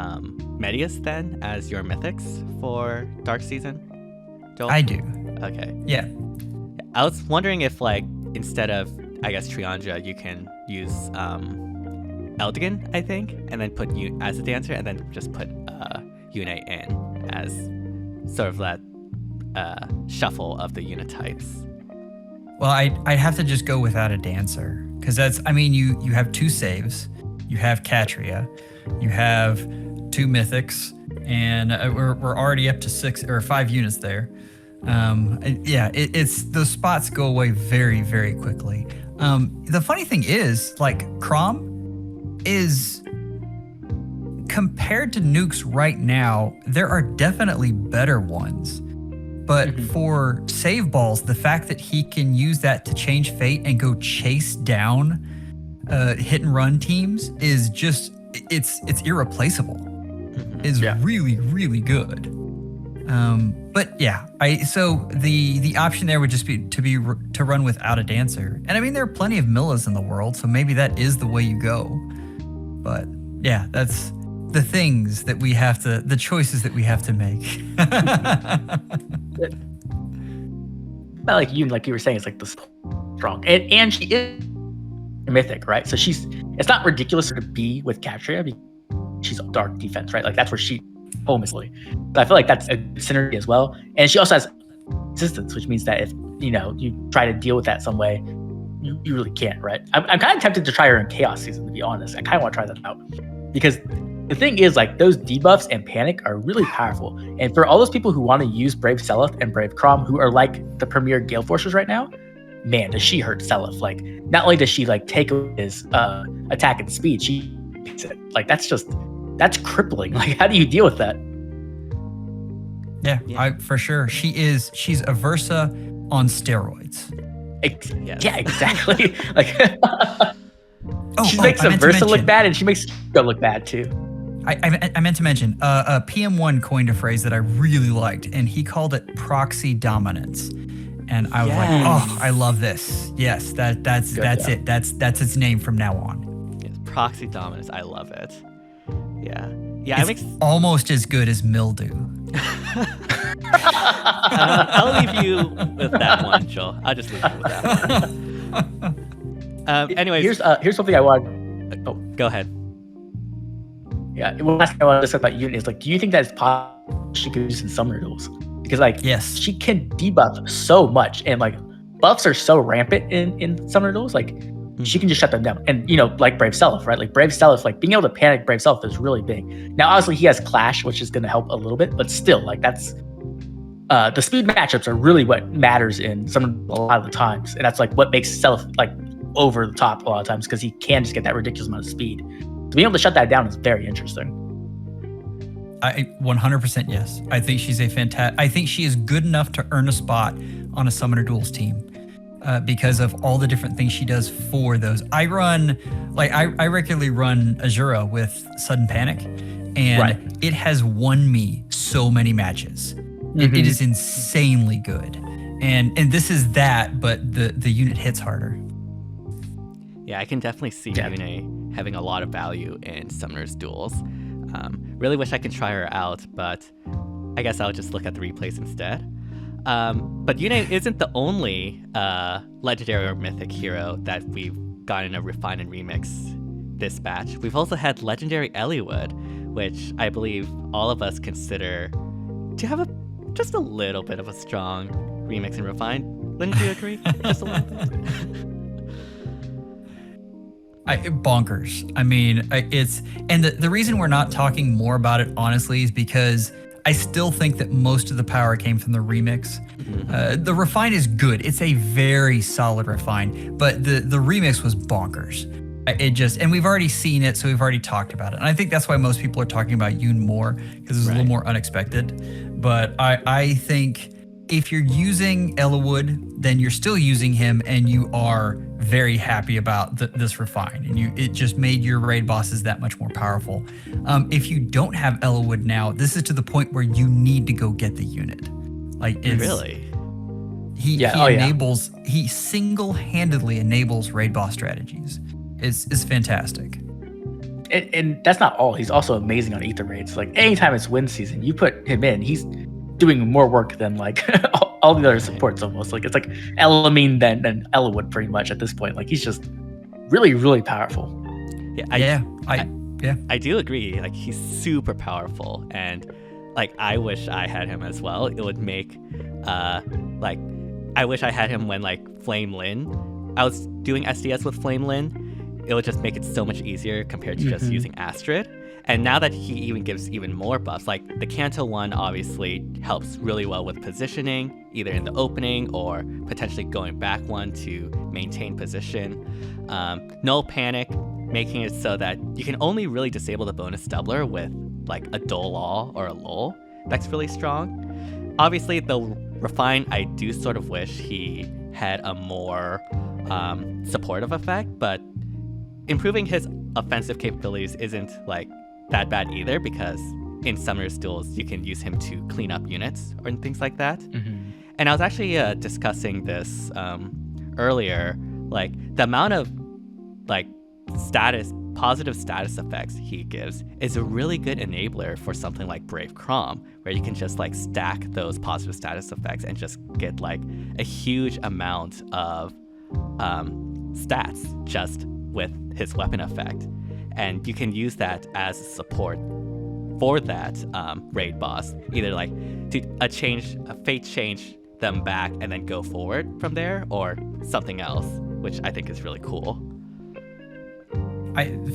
[SPEAKER 1] Medius then as your mythics for Dark Season, Joel?
[SPEAKER 3] I do.
[SPEAKER 1] Okay.
[SPEAKER 3] Yeah.
[SPEAKER 1] I was wondering if like instead of, I guess, Triandra, you can use Eldigan, I think, and then put Yune as a dancer, and then just put Yune in as sort of that shuffle of the unit types.
[SPEAKER 3] Well, I'd have to just go without a dancer, because you have 2 saves, you have Catria, you have 2 mythics, and we're already up to 6 or 5 units there. It's those spots go away very, very quickly. The funny thing is, like, Crom is, compared to nukes right now, there are definitely better ones. But for save balls, the fact that he can use that to change fate and go chase down hit and run teams is just, it's irreplaceable. It's really, really good. So the option there would just be to run without a dancer. And I mean, there are plenty of Millas in the world, so maybe that is the way you go. But yeah, that's the things that the choices that we have to make.
[SPEAKER 2] Not like you, like you were saying, it's like the strong, and she is mythic, right? So it's not ridiculous to be with Catria because she's dark defense, right? Like that's where she famously. So I feel like that's a synergy as well, and she also has resistance, which means that if you try to deal with that some way, you really can't, right? I'm kind of tempted to try her in Chaos Season, to be honest. I kind of want to try that out because the thing is, like, those debuffs and panic are really powerful. And for all those people who want to use Brave Seliph and Brave Crom, who are like the premier Gale Forcers right now, man, does she hurt Seliph. Like, not only does she like take his attack and speed, she makes it. Like, that's crippling. Like, how do you deal with that?
[SPEAKER 3] Yeah. For sure. She's Aversa on steroids.
[SPEAKER 2] Yeah, exactly. Like, she makes Aversa look bad, and she makes Go look bad too.
[SPEAKER 3] I meant to mention, PM1 coined a phrase that I really liked, and he called it proxy dominance. And I was like, oh, I love this. Yes, that's it. That's its name from now on.
[SPEAKER 1] Yes, proxy dominance. I love it. Yeah.
[SPEAKER 3] It's almost as good as mildew.
[SPEAKER 1] I'll leave you with that one, Joel. I'll just leave you with that one. Anyways,
[SPEAKER 2] here's something I want.
[SPEAKER 1] Oh, go ahead.
[SPEAKER 2] Yeah, one last thing I want to say about Yune is, like, do you think that it's possible she could use in summoner duels? Because, like,
[SPEAKER 3] yes,
[SPEAKER 2] she can debuff so much, and like buffs are so rampant in summoner duels, like she can just shut them down. And like Brave Seliph, right? Like Brave Seliph, like being able to panic Brave Seliph is really big. Now, obviously, he has Clash, which is going to help a little bit, but still, like, that's the speed matchups are really what matters in some a lot of the times, and that's like what makes Seliph like over the top a lot of times, because he can just get that ridiculous amount of speed. So being able to shut that down is very interesting.
[SPEAKER 3] I 100% yes. I think she's I think she is good enough to earn a spot on a Summoner Duels team because of all the different things she does for those. I regularly run Azura with Sudden Panic, and it has won me so many matches. It is insanely good. And this is that, but the unit hits harder.
[SPEAKER 1] Yeah, I can definitely see Yune having a lot of value in Summoner's Duels. Really wish I could try her out, but I guess I'll just look at the replays instead. But Yune isn't the only legendary or mythic hero that we've gotten a refine and remix this batch. We've also had legendary Eliwood, which I believe all of us consider to have just a little bit of a strong remix and refine. Wouldn't you agree? Just a little bit.
[SPEAKER 3] Bonkers. I mean, the reason we're not talking more about it, honestly, is because I still think that most of the power came from the remix. The refine is good. It's a very solid refine, but the remix was bonkers. And we've already seen it, so we've already talked about it. And I think that's why most people are talking about Yune more, because it's a little more unexpected. But I think if you're using Eliwood, then you're still using him, and you are very happy about this refine, and it just made your raid bosses that much more powerful. If you don't have Eliwood now, this is to the point where you need to go get the unit. Like, it's
[SPEAKER 1] really,
[SPEAKER 3] he single-handedly enables raid boss strategies. It's fantastic.
[SPEAKER 2] And that's not all. He's also amazing on Ether raids. Like, anytime it's win season, you put him in, he's doing more work than like all the other supports almost. Like, it's like Elamine than Eliwood pretty much at this point. Like, he's just really, really powerful.
[SPEAKER 1] I do agree. Like, he's super powerful, and like I wish I had him as well. It would make like I wish I had him when like Flame Lin. I was doing SDS with Flame Lin. It would just make it so much easier compared to just using Astrid. And now that he even gives even more buffs, like the Kanto one obviously helps really well with positioning, either in the opening or potentially going back one to maintain position. No Panic, making it so that you can only really disable the bonus doubler with like a Dole All or a Lull. That's really strong. Obviously, the Refine, I do sort of wish he had a more supportive effect, but improving his offensive capabilities isn't like that bad either, because in Summoner's Duels you can use him to clean up units or things like that. And I was actually discussing this earlier, like the amount of like positive status effects he gives is a really good enabler for something like Brave Crom, where you can just like stack those positive status effects and just get like a huge amount of stats just with his weapon effect. And you can use that as support for that raid boss, either like to a fate change them back and then go forward from there, or something else, which I think is really cool.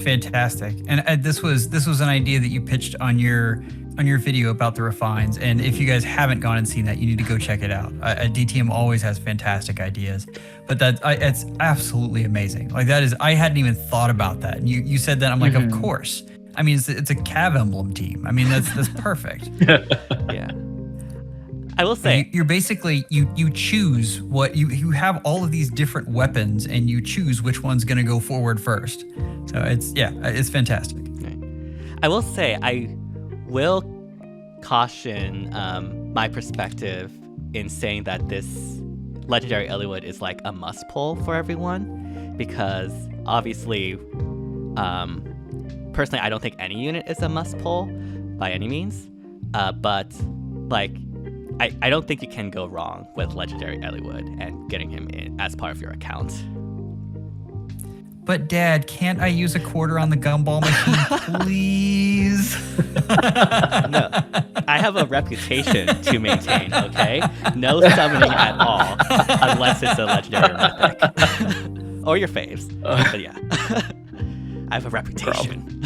[SPEAKER 3] Fantastic. And this was an idea that you pitched on your video about the refines. And if you guys haven't gone and seen that, you need to go check it out. DTM always has fantastic ideas, but it's absolutely amazing. Like that is, I hadn't even thought about that. And you said that, I'm like, of course. I mean, it's a Cav Emblem team. I mean, that's perfect.
[SPEAKER 1] Yeah. I will say,
[SPEAKER 3] you're basically you choose what you have all of these different weapons, and you choose which one's going to go forward first. So it's fantastic.
[SPEAKER 1] I will say, I will caution my perspective in saying that this legendary Eliwood is like a must pull for everyone, because obviously, personally, I don't think any unit is a must pull by any means, but like. I don't think you can go wrong with Legendary Eliwood and getting him in as part of your account.
[SPEAKER 3] But Dad, can't I use a quarter on the gumball machine, please?
[SPEAKER 1] No, I have a reputation to maintain, okay? No summoning at all, unless it's a Legendary Mythic. Or your faves. But yeah, I have a reputation.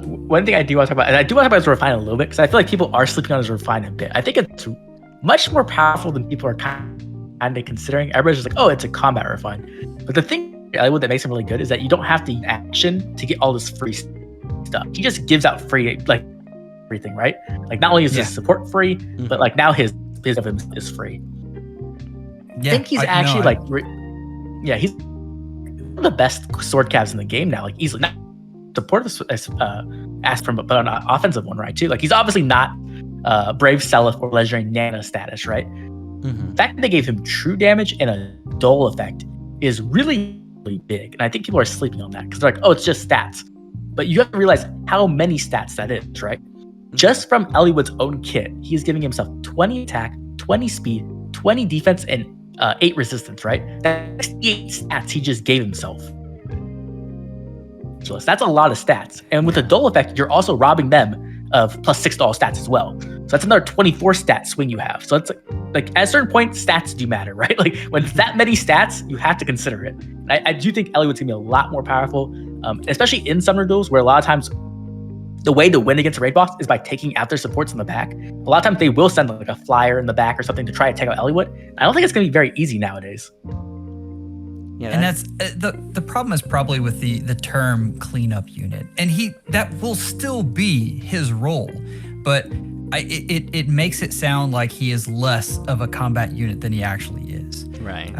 [SPEAKER 2] One thing I do want to talk about, and I do want to talk about his Refine a little bit, because I feel like people are sleeping on his Refine a bit. I think it's much more powerful than people are kind of considering. Everybody's just like, oh, it's a combat Refine. But the thing that makes him really good is that you don't have to use action to get all this free stuff. He just gives out free, like, everything, right? Like, not only is his support free, but like now his of him is free. Yeah, I think he's he's one of the best sword calves in the game now, like easily. Not support this asked from, but on an offensive one, right? Too, like he's obviously not Brave Seliph or Legendary Nana status, right? The fact that they gave him true damage and a Dole effect is really, really big, and I think people are sleeping on that because they're like, oh, it's just stats, but you have to realize how many stats that is, right? Just from Eliwood's own kit, he's giving himself 20 attack, 20 speed, 20 defense, and 8 resistance, right? That's 8 stats he just gave himself. That's a lot of stats. And with the Dole effect, you're also robbing them of plus 6 Dole stats as well. So that's another 24 stat swing you have. So it's like at a certain point, stats do matter, right? Like when it's that many stats, you have to consider it. I do think Eliwood's gonna be a lot more powerful, especially in Summoner Duels, where a lot of times the way to win against a raid boss is by taking out their supports in the back. A lot of times they will send like a flyer in the back or something to try to take out Eliwood. I don't think it's gonna be very easy nowadays.
[SPEAKER 3] Yeah, and that's the problem is probably with the term cleanup unit, and that will still be his role, but it makes it sound like he is less of a combat unit than he actually is.
[SPEAKER 1] Right.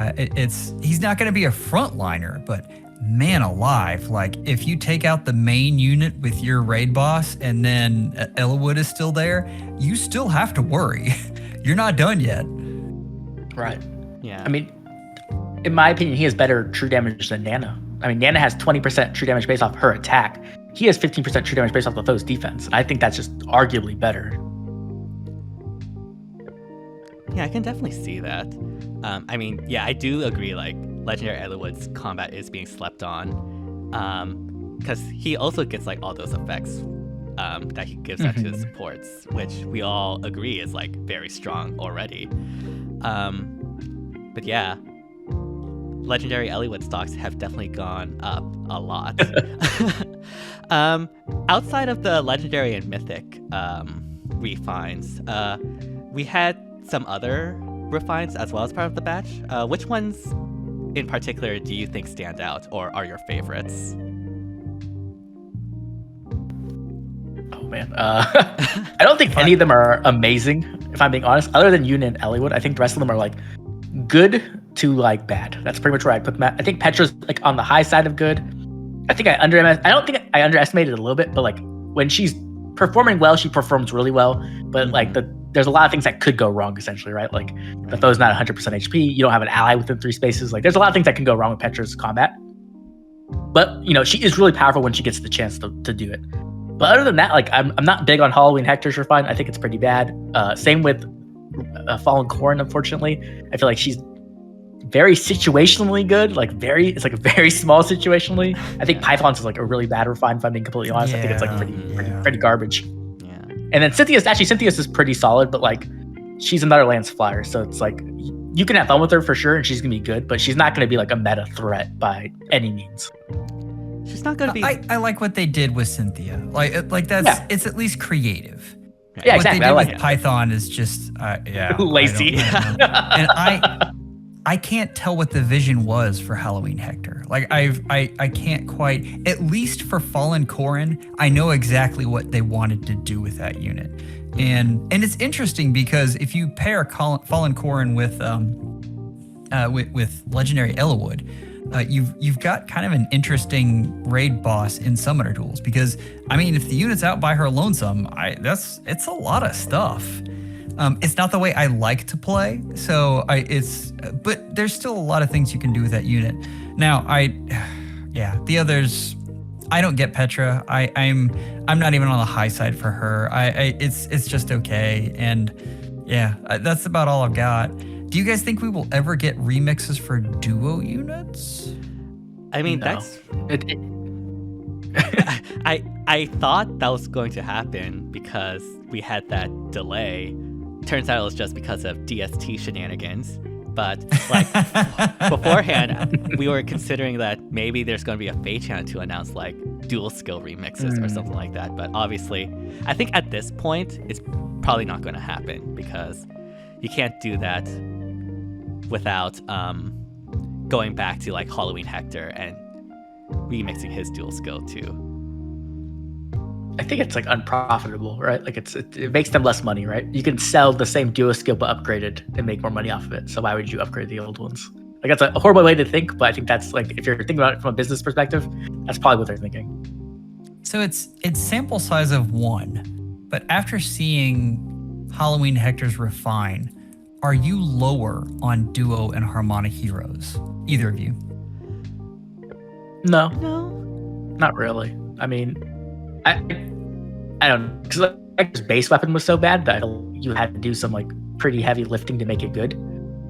[SPEAKER 3] He's not going to be a frontliner, but man alive, like if you take out the main unit with your raid boss and then Eliwood is still there, you still have to worry. You're not done yet.
[SPEAKER 2] Right.
[SPEAKER 1] Yeah.
[SPEAKER 2] I mean, in my opinion, he has better true damage than Nana. I mean, Nana has 20% true damage based off her attack. He has 15% true damage based off the foe's defense. I think that's just arguably better.
[SPEAKER 1] Yeah, I can definitely see that. I mean, yeah, I do agree, like, Legendary Eliwood's combat is being slept on. Because he also gets like all those effects that he gives out to his supports, which we all agree is like very strong already. But yeah, legendary Eliwood stocks have definitely gone up a lot. Outside of the legendary and mythic refines, we had some other refines as well as part of the batch. Which ones in particular do you think stand out or are your favorites?
[SPEAKER 2] Oh man, I don't think any of them are amazing, if I'm being honest. Other than Yune and Eliwood, I think the rest of them are like good to like bad. That's pretty much where I put them at. I think Petra's like on the high side of good. I think I underestimated it a little bit, but like when she's performing well, she performs really well. But like there's a lot of things that could go wrong essentially, right? Like the foe's not 100% HP, you don't have an ally within 3 spaces. Like there's a lot of things that can go wrong with Petra's combat. But you know, she is really powerful when she gets the chance to do it. But other than that, like I'm not big on Halloween Hector's refine. I think it's pretty bad. Same with Fallen Corn, unfortunately. I feel like she's very situationally good, it's like a very small situationally. I think Python's is like a really bad refine, if I'm being completely honest. I think it's like pretty garbage. Yeah. And then Cynthia's is pretty solid, but like she's another Lance Flyer, so it's like you can have fun with her for sure, and she's gonna be good, but she's not gonna be like a meta threat by any means.
[SPEAKER 1] She's not gonna be.
[SPEAKER 3] I like what they did with Cynthia. Like that's it's at least creative.
[SPEAKER 2] Yeah, exactly.
[SPEAKER 3] What they did with Python is just
[SPEAKER 2] lazy.
[SPEAKER 3] And I can't tell what the vision was for Halloween Hector. Like I can't quite. At least for Fallen Corrin, I know exactly what they wanted to do with that unit, and it's interesting because if you pair Fallen Corrin with legendary Eliwood, you've got kind of an interesting raid boss in summoner duels, because I mean, if the unit's out by her lonesome, it's a lot of stuff. It's not the way I like to play, but there's still a lot of things you can do with that unit. Now, the others, I don't get Petra. I'm not even on the high side for her. It's just okay, and that's about all I've got. Do you guys think we will ever get remixes for duo units?
[SPEAKER 1] I mean,
[SPEAKER 2] no.
[SPEAKER 1] I thought that was going to happen because we had that delay. Turns out it was just because of DST shenanigans. But like beforehand, we were considering that maybe there's going to be a Fei Chan to announce like dual skill remixes or something like that. But obviously, I think at this point, it's probably not going to happen because you can't do that without going back to like Halloween Hector and remixing his dual skill too.
[SPEAKER 2] I think it's like unprofitable, right? Like it makes them less money, right? You can sell the same duo skill but upgraded and make more money off of it. So why would you upgrade the old ones? Like that's a horrible way to think, but I think that's like, if you're thinking about it from a business perspective, that's probably what they're thinking.
[SPEAKER 3] So it's sample size of 1, but after seeing Halloween Hector's refine, are you lower on duo and harmonic heroes? Either of you?
[SPEAKER 2] No,
[SPEAKER 1] No.
[SPEAKER 2] not really. I mean, I don't know, because like his base weapon was so bad that you had to do some like pretty heavy lifting to make it good.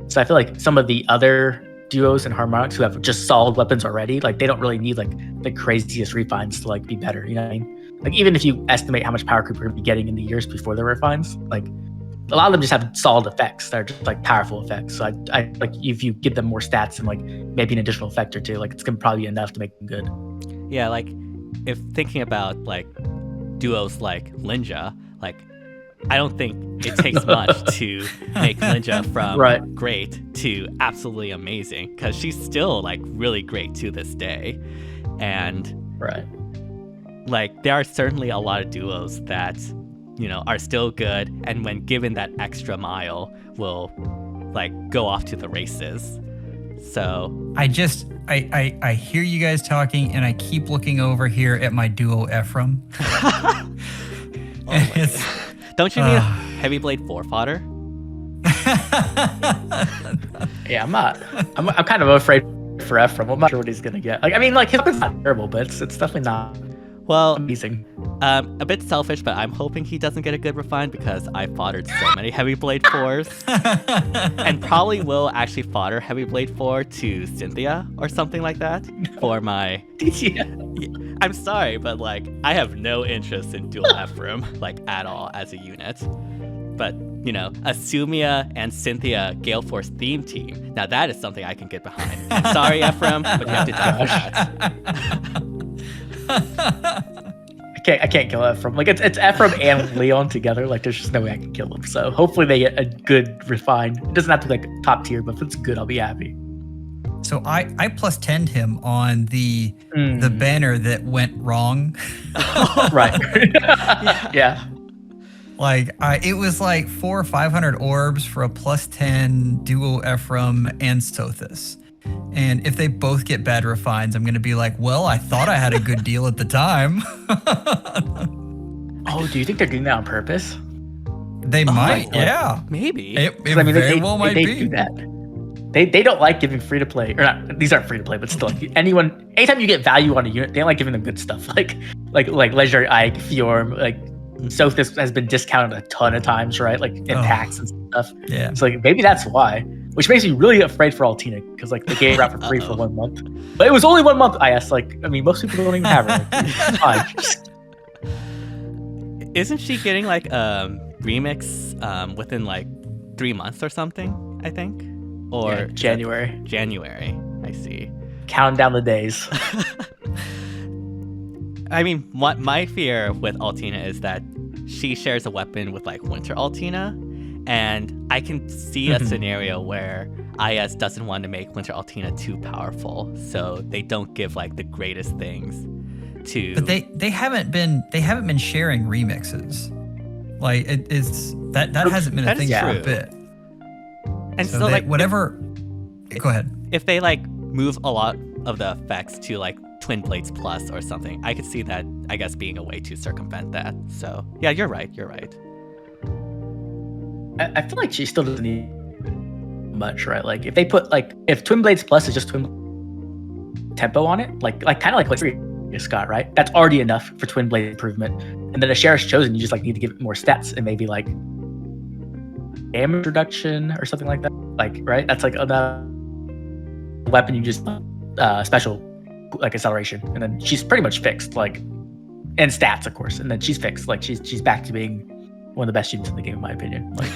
[SPEAKER 2] So I feel like some of the other duos and harmonics who have just solid weapons already, like they don't really need like the craziest refines to like be better. You know what I mean? Like even if you estimate how much power creep we're gonna be getting in the years before the refines, like a lot of them just have solid effects that are just like powerful effects. So I like if you give them more stats and like maybe an additional effect or two, like it's gonna probably be enough to make them good.
[SPEAKER 1] Yeah, like if thinking about like duos like Linja, like I don't think it takes much to make Linja from great to absolutely amazing, because she's still like really great to this day. And like there are certainly a lot of duos that, you know, are still good, and when given that extra mile will like go off to the races. So
[SPEAKER 3] I hear you guys talking, and I keep looking over here at my duo Ephraim.
[SPEAKER 1] Don't you need a Heavy Blade 4 fodder?
[SPEAKER 2] Yeah, I'm kind of afraid for Ephraim. I'm not sure what he's gonna get. Like, I mean, like his weapon's not terrible, but it's definitely not
[SPEAKER 1] Well,
[SPEAKER 2] Amazing.
[SPEAKER 1] A bit selfish, but I'm hoping he doesn't get a good refine because I foddered so many Heavy Blade 4s. And probably will actually fodder Heavy Blade 4 to Cynthia or something like that for my...
[SPEAKER 2] Yeah.
[SPEAKER 1] I'm sorry, but like, I have no interest in dual Ephraim, like, at all as a unit. But, you know, a Sumia and Cynthia Gale Force theme team, now that is something I can get behind. I'm sorry, Ephraim, but you have to do that.
[SPEAKER 2] I can't kill Ephraim. Like it's Ephraim and Leon together. Like there's just no way I can kill them. So hopefully they get a good refine. It doesn't have to be like top tier, but if it's good, I'll be happy.
[SPEAKER 3] So I plus 10'd him on the banner that went wrong.
[SPEAKER 2] Right. Yeah.
[SPEAKER 3] Like it was like 400 or 500 orbs for a plus 10 duo Ephraim and Sothis. And if they both get bad refines, I'm going to be like, well, I thought I had a good deal at the time.
[SPEAKER 2] Oh, do you think they're doing that on purpose?
[SPEAKER 3] They might, yeah.
[SPEAKER 1] Maybe.
[SPEAKER 3] It very well might be.
[SPEAKER 2] They do that. They don't like giving free to play, or not. These aren't free to play, but still, anytime you get value on a unit, they don't like giving them good stuff. Like Legendary Ike, Fjorm, like Sothis has been discounted a ton of times, right? Like in packs and stuff. Yeah. So like maybe that's why. Which makes me really afraid for Altina, because like the game out for free for 1 month. But it was only 1 month, IS. Like, I mean, most people don't even have it. Like, it's fine.
[SPEAKER 1] Isn't she getting like a remix within like 3 months or something, I think? Or
[SPEAKER 2] yeah, January.
[SPEAKER 1] January, I see.
[SPEAKER 2] Counting down the days.
[SPEAKER 1] I mean, what my fear with Altina is that she shares a weapon with like Winter Altina. And I can see a scenario where IS doesn't want to make Winter Altina too powerful, so they don't give like the greatest things to. But
[SPEAKER 3] they haven't been sharing remixes. Like it's that hasn't been a thing for a bit.
[SPEAKER 1] And so like
[SPEAKER 3] whatever. Go ahead.
[SPEAKER 1] If they like move a lot of the effects to like Twin Blades Plus or something, I could see that, I guess, being a way to circumvent that. So yeah, you're right.
[SPEAKER 2] I feel like she still doesn't need much, right? Like if they put if Twin Blades Plus is just Twin Tempo on it, like kind of like what you got, right? That's already enough for Twin Blade improvement. And then a Sheriff's Chosen, you just like need to give it more stats and maybe like damage reduction or something like that. Like, right? That's like a weapon you just special like acceleration, and then she's pretty much fixed, like, and stats of course, and then she's fixed. Like she's back to being one of the best units in the game, in my opinion. Like,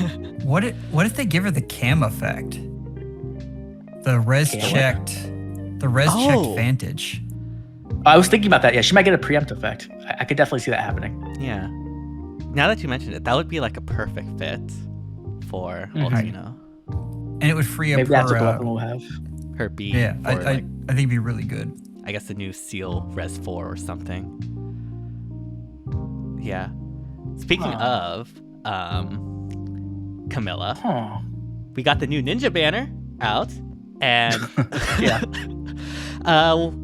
[SPEAKER 3] what if they give her the cam effect? The res checked Vantage.
[SPEAKER 2] I was thinking about that. Yeah, she might get a preempt effect. I could definitely see that happening.
[SPEAKER 1] Yeah. Now that you mentioned it, that would be like a perfect fit for Altina.
[SPEAKER 3] And it would free up
[SPEAKER 2] maybe that's what weapon we'll have.
[SPEAKER 1] Her B.
[SPEAKER 3] Yeah, I think it'd be really good.
[SPEAKER 1] I guess the new Seal Res 4 or something. Yeah. Speaking of Camilla, we got the new Ninja banner out, and
[SPEAKER 2] yeah.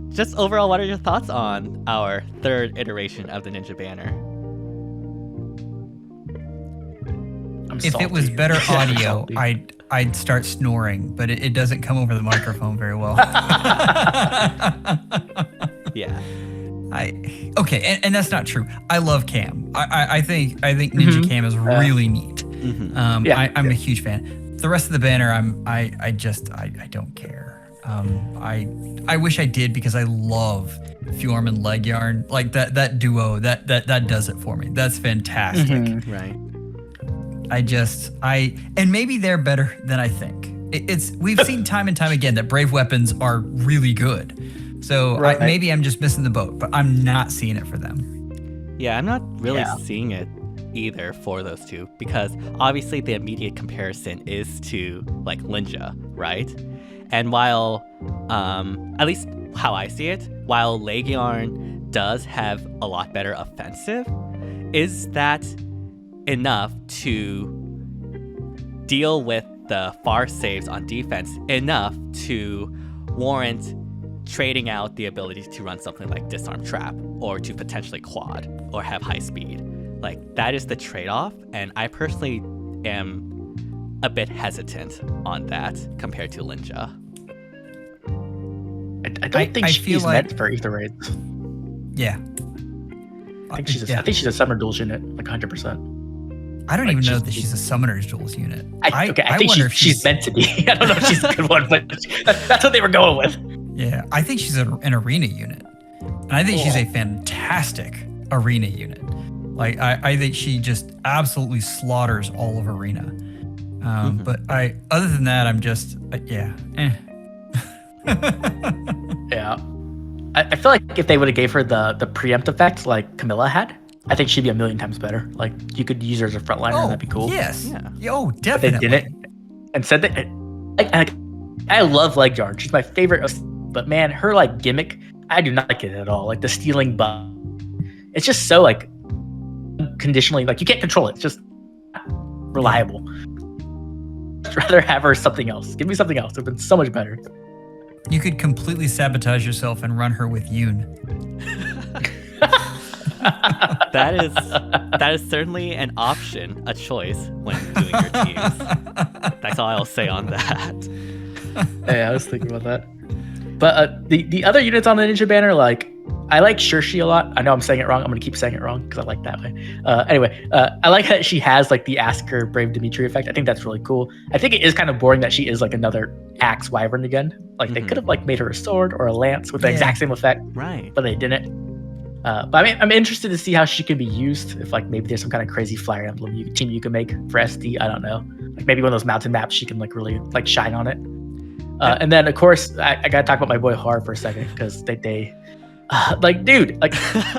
[SPEAKER 1] Just overall, what are your thoughts on our third iteration of the Ninja banner?
[SPEAKER 3] If it was better audio, I'd start snoring, but it doesn't come over the microphone very well.
[SPEAKER 1] Yeah.
[SPEAKER 3] And that's not true. I love Cam. I think Ninja Cam is really neat. I'm a huge fan. The rest of the banner, I don't care. I wish I did, because I love Fjorm and Leg Yarn. Like that duo, that does it for me. That's fantastic.
[SPEAKER 1] Right.
[SPEAKER 3] And maybe they're better than I think. We've seen time and time again that brave weapons are really good. So maybe I'm just missing the boat, but I'm not seeing it for them.
[SPEAKER 1] Yeah, I'm not really seeing it either for those two, because obviously the immediate comparison is to like Ninja, right? And while, at least how I see it, while Legion does have a lot better offensive, is that enough to deal with the far saves on defense enough to warrant trading out the ability to run something like Disarm Trap or to potentially quad or have high speed? Like, that is the trade-off, and I personally am a bit hesitant on that compared to Ninja.
[SPEAKER 2] I don't think she's meant for Aether Raids.
[SPEAKER 3] Yeah.
[SPEAKER 2] I think she's a summoner duels unit, like 100%.
[SPEAKER 3] I don't even know that she's a summoner's duels unit.
[SPEAKER 2] I think she's meant to be. I don't know if she's a good one, but that's what they were going with.
[SPEAKER 3] Yeah, I think she's an arena unit. And I think she's a fantastic arena unit. Like, I think she just absolutely slaughters all of arena. But other than that, I'm just, yeah.
[SPEAKER 2] I feel like if they would have gave her the preempt effect like Camilla had, I think she'd be a million times better. Like, you could use her as a frontliner, and that'd be cool.
[SPEAKER 3] Yes.
[SPEAKER 1] Yeah.
[SPEAKER 3] Oh, definitely.
[SPEAKER 2] But they didn't. And said that I love Leg Jar. She's my favorite. But man, her like gimmick, I do not like it at all. Like the stealing buff. It's just so like conditionally, like you can't control it. It's just reliable. I'd rather have her something else. Give me something else. It would have been so much better.
[SPEAKER 3] You could completely sabotage yourself and run her with Yune.
[SPEAKER 1] That is certainly an option, a choice when doing your teams. That's all I'll say on that.
[SPEAKER 2] Yeah, I was thinking about that. But the other units on the Ninja banner, like, I like Shirshi a lot. I know I'm saying it wrong. I'm going to keep saying it wrong because I like that way. Anyway, I like that she has like the Ask Her Brave Dimitri effect. I think that's really cool. I think it is kind of boring that she is like another Axe Wyvern again. Like they could have like made her a sword or a lance with the exact same effect.
[SPEAKER 1] Right. But
[SPEAKER 2] they didn't. But I mean, I'm interested to see how she can be used. If like maybe there's some kind of crazy Flyer Emblem team you can make for SD. I don't know. Like maybe one of those mountain maps she can like really like shine on it. And then of course I gotta talk about my boy Har for a second because they like, dude, like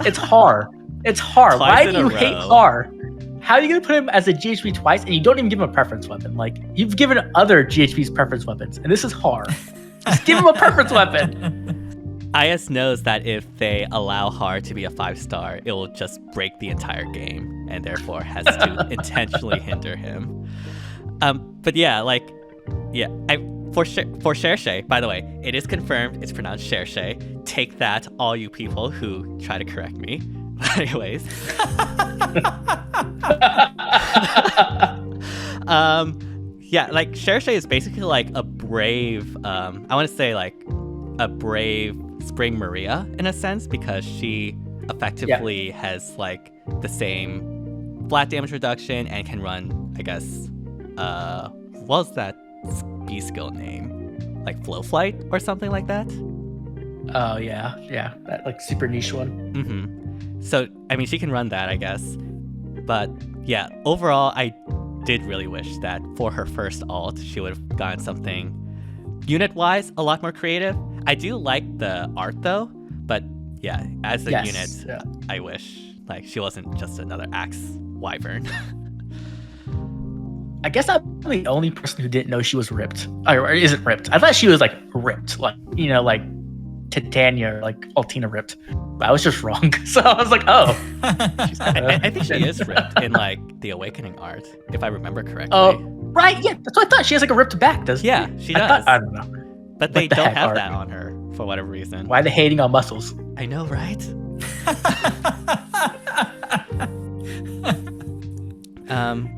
[SPEAKER 2] it's Har. It's Har. Why do you hate Har? How are you gonna put him as a GHP twice and you don't even give him a preference weapon? Like you've given other GHPs preference weapons, and this is Har. Just give him a preference weapon.
[SPEAKER 1] IS knows that if they allow Har to be a 5-star, it will just break the entire game, and therefore has to intentionally hinder him. But yeah, like, yeah, for Shershay, by the way, it is confirmed. It's pronounced Shershay. Take that, all you people who try to correct me. But anyways, yeah, like Shershay is basically like a brave. I want to say like a brave Spring Maria in a sense, because she effectively has like the same flat damage reduction and can run, I guess, what was that B skill name? Like Flow Flight or something like that?
[SPEAKER 2] Oh, yeah. That like super niche one.
[SPEAKER 1] Mm-hmm. So, I mean, she can run that, I guess. But yeah, overall, I did really wish that for her first ult, she would have gotten something unit-wise a lot more creative. I do like the art though, but yeah, as a unit, I wish like she wasn't just another Axe Wyvern.
[SPEAKER 2] I guess I'm the only person who didn't know she was ripped, or isn't ripped. I thought she was like ripped, like, you know, like Titania or like Altina ripped. But I was just wrong, so I was like, oh.
[SPEAKER 1] I think she is ripped in like the Awakening art, if I remember correctly.
[SPEAKER 2] Oh, right, yeah, that's what I thought. She has like a ripped back, doesn't she?
[SPEAKER 1] Yeah, she does.
[SPEAKER 2] I don't know.
[SPEAKER 1] But they don't have that on her for whatever reason.
[SPEAKER 2] Why are they hating on muscles?
[SPEAKER 1] I know, right?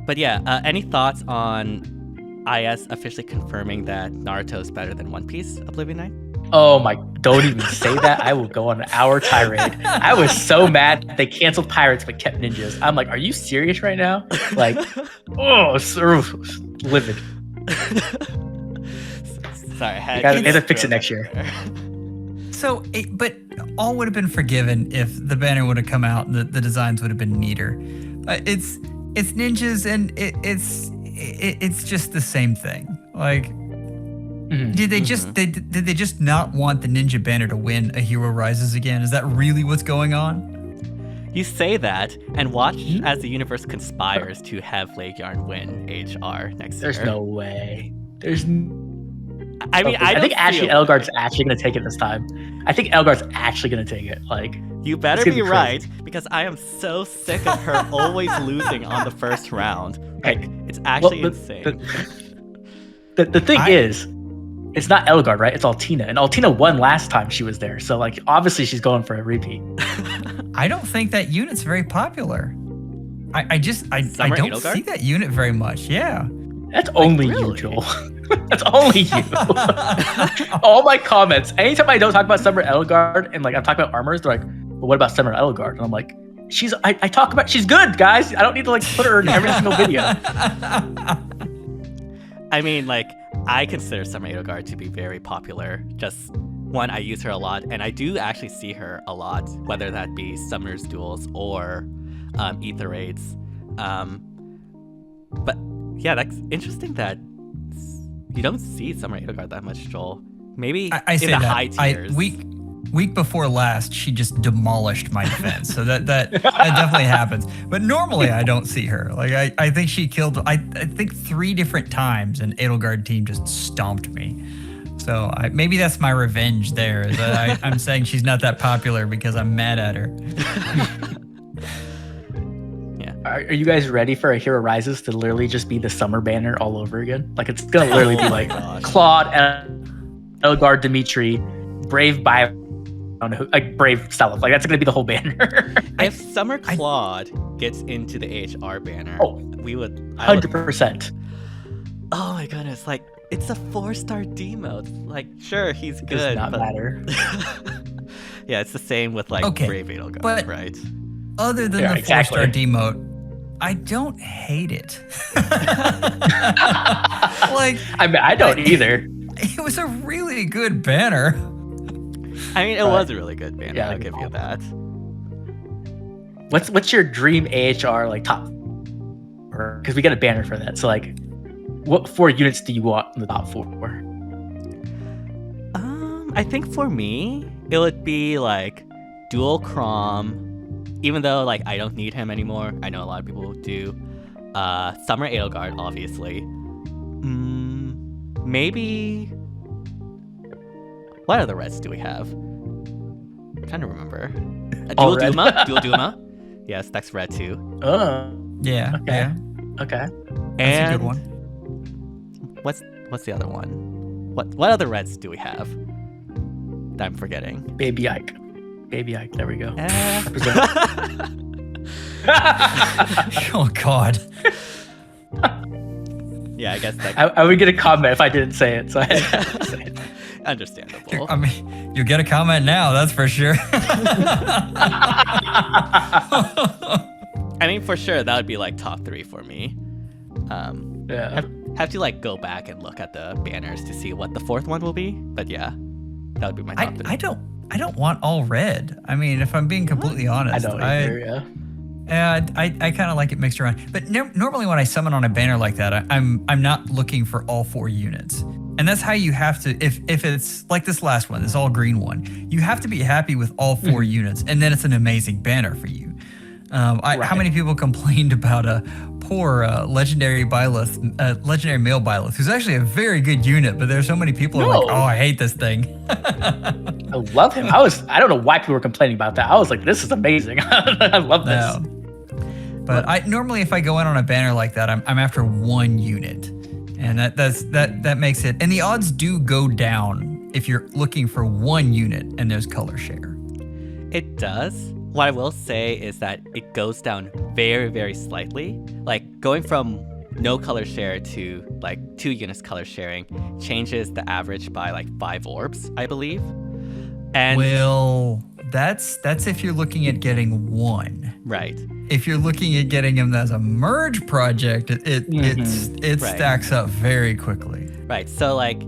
[SPEAKER 1] But yeah, any thoughts on IS officially confirming that Naruto is better than One Piece, Oblivion Knight?
[SPEAKER 2] Oh my, don't even say that. I will go on an hour tirade. I was so mad they canceled Pirates but kept Ninjas. I'm like, are you serious right now? Like, oh, so livid.
[SPEAKER 1] Sorry, I
[SPEAKER 2] had to fix it next year.
[SPEAKER 3] So, but all would have been forgiven if the banner would have come out and the designs would have been neater. It's ninjas, and it's just the same thing. Like, did they just not want the ninja banner to win A Hero Rises again? Is that really what's going on?
[SPEAKER 1] You say that, and watch as the universe conspires to have Legiarn win AHR next year.
[SPEAKER 2] There's no way.
[SPEAKER 1] I mean,
[SPEAKER 2] I think actually Elgard's actually going to take it this time. I think Elgard's actually going to take it. Like,
[SPEAKER 1] you better be right, because I am so sick of her always losing on the first round. Like, it's actually insane.
[SPEAKER 2] The thing is, it's not Elgard, right? It's Altina, and Altina won last time she was there. So, like, obviously she's going for a repeat.
[SPEAKER 3] I don't think that unit's very popular. I don't see that unit very much. Yeah.
[SPEAKER 2] That's only you, Joel. That's only you. All my comments, anytime I don't talk about Summer Elgard and like I'm talking about armors, they're like, well, what about Summer Elgard? And I'm like, I talk about she's good, guys. I don't need to like put her in every single video.
[SPEAKER 1] I mean, like, I consider Summer Edelgard to be very popular. Just one, I use her a lot, and I do actually see her a lot, whether that be Summoner's Duels or Ether Raids. But yeah, that's interesting that you don't see Summer Edelgard that much, Joel. Maybe
[SPEAKER 3] I
[SPEAKER 1] in
[SPEAKER 3] say
[SPEAKER 1] the
[SPEAKER 3] that.
[SPEAKER 1] high tiers.
[SPEAKER 3] Week before last, she just demolished my defense. So that definitely happens. But normally I don't see her. Like I think she killed I think 3 different times, and Edelgard team just stomped me. So maybe that's my revenge there. Is that I'm saying she's not that popular because I'm mad at her.
[SPEAKER 1] Yeah.
[SPEAKER 2] Are you guys ready for a Hero Rises to literally just be the summer banner all over again? Like it's gonna literally be like Claude, Edelgard, Dimitri, Brave Bio. Like Brave Self, like that's gonna be the whole banner.
[SPEAKER 1] If Summer Claude gets into the AHR banner, we would
[SPEAKER 2] 100%.
[SPEAKER 1] Oh my goodness! Like it's a 4-star demote. Like sure, he's good.
[SPEAKER 2] Does not matter.
[SPEAKER 1] Yeah, it's the same with like Brave Edelgard,
[SPEAKER 3] but
[SPEAKER 1] right?
[SPEAKER 3] Other than the 4-star demote, I don't hate it. Like
[SPEAKER 2] I don't either.
[SPEAKER 3] It was a really good banner.
[SPEAKER 1] I mean, it was a really good banner. Yeah, I'll give you that.
[SPEAKER 2] What's your dream AHR like top? Because we got a banner for that. So like, what 4 units do you want in the top 4?
[SPEAKER 1] I think for me, it would be like Dual Crom. Even though like I don't need him anymore, I know a lot of people do. Summer Edelgard, obviously. Maybe. What other reds do we have? I'm trying to remember. Dual Duma? Dual Duma? Yes, that's red too.
[SPEAKER 3] Yeah.
[SPEAKER 2] Okay.
[SPEAKER 3] Yeah.
[SPEAKER 2] Okay.
[SPEAKER 3] That's a good one.
[SPEAKER 1] What's the other one? What other reds do we have that I'm forgetting?
[SPEAKER 2] Baby Ike. There we go.
[SPEAKER 3] Oh God.
[SPEAKER 1] Yeah, I guess that.
[SPEAKER 2] I would get a comment if I didn't say it, so I had to say it.
[SPEAKER 1] Understandable.
[SPEAKER 3] I mean, you get a comment now, that's for sure.
[SPEAKER 1] I mean, for sure, that would be like top 3 for me.
[SPEAKER 2] Yeah.
[SPEAKER 1] Have to like go back and look at the banners to see what the 4th one will be. But yeah, that would be my top 3.
[SPEAKER 3] I don't want all red. I mean, if I'm being completely honest,
[SPEAKER 2] I don't either. Yeah.
[SPEAKER 3] I kind of like it mixed around. But normally when I summon on a banner like that, I'm not looking for all 4 units. And that's how you have to, if it's like this last one, this all green one, you have to be happy with all 4 units, and then it's an amazing banner for you. How many people complained about a poor legendary Byleth, legendary male Byleth, who's actually a very good unit, but there's so many people who are like, oh, I hate this thing.
[SPEAKER 2] I love him. I don't know why people were complaining about that. I was like, this is amazing. I love this.
[SPEAKER 3] No. But normally if I go in on a banner like that, I'm after 1 unit. And that makes it, and the odds do go down if you're looking for 1 unit and there's color share.
[SPEAKER 1] It does. What I will say is that it goes down very, very slightly. Like going from no color share to like 2 units color sharing changes the average by like 5 orbs, I believe. And
[SPEAKER 3] well, that's if you're looking at getting 1.
[SPEAKER 1] Right.
[SPEAKER 3] If you're looking at getting him as a merge project, it stacks up very quickly.
[SPEAKER 1] Right. So like,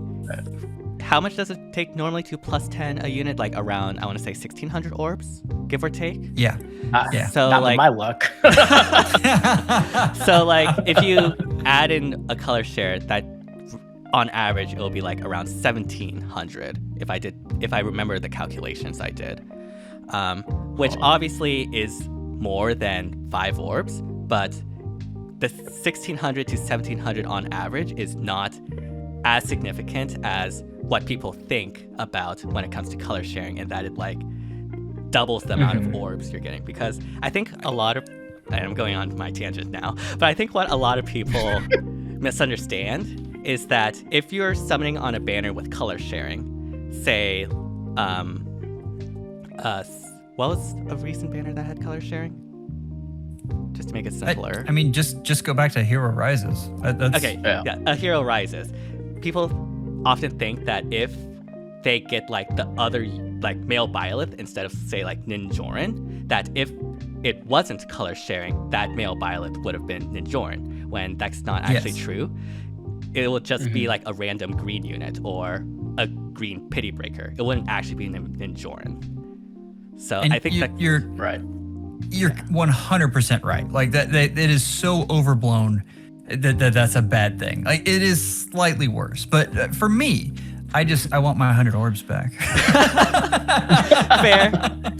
[SPEAKER 1] how much does it take normally to plus 10 a unit? Like around, I want to say 1,600 orbs, give or take.
[SPEAKER 3] Yeah. Yeah.
[SPEAKER 2] So not like my luck.
[SPEAKER 1] So like, if you add in a color share, that on average it'll be like around 1,700 if I remember the calculations I did, which obviously is more than 5 orbs, but the 1,600 to 1,700 on average is not as significant as what people think about when it comes to color sharing, and that it like doubles the amount of orbs you're getting. Because I think a lot of, and I'm going on my tangent now, but I think what a lot of people misunderstand is that if you're summoning on a banner with color sharing, say, what was a recent banner that had color sharing? Just to make it simpler.
[SPEAKER 3] I mean, just go back to Hero Rises.
[SPEAKER 1] A Hero Rises. People often think that if they get like the other like male Byleth instead of say like Ninjorin, that if it wasn't color sharing, that male Byleth would have been Ninjorn, when that's not actually true. It will just be like a random green unit or a green Pity Breaker. It wouldn't actually be Ninjorn. So
[SPEAKER 3] And
[SPEAKER 1] I think that
[SPEAKER 3] you're
[SPEAKER 2] Right.
[SPEAKER 3] You're 100% right. Like that it is so overblown that's a bad thing. Like it is slightly worse, but for me, I want my 100 orbs back.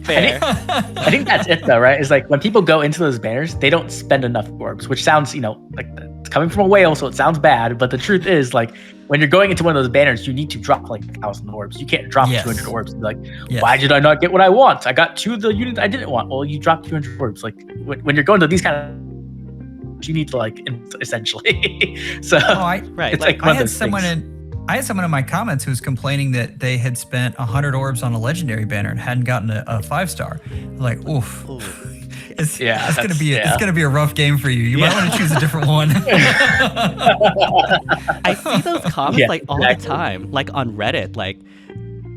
[SPEAKER 1] fair.
[SPEAKER 2] I think that's it though, right? It's like when people go into those banners, they don't spend enough orbs, which sounds, like it's coming from a whale, so it sounds bad. But the truth is, like, when you're going into one of those banners, you need to drop like 1,000 orbs. You can't drop 200 orbs and be like, why did I not get what I want? I got 2 of the units I didn't want. Well, you dropped 200 orbs. Like when you're going to these kind of, you need to like essentially. So
[SPEAKER 1] right.
[SPEAKER 2] it's like one
[SPEAKER 3] I
[SPEAKER 2] of
[SPEAKER 3] had
[SPEAKER 2] those
[SPEAKER 3] someone
[SPEAKER 2] things.
[SPEAKER 3] I had someone in my comments who was complaining that they had spent 100 orbs on a legendary banner and hadn't gotten a 5-star. Like, oof. It's gonna be a rough game for you. You might want to choose a different one.
[SPEAKER 1] I see those comments like all the time, like on Reddit. Like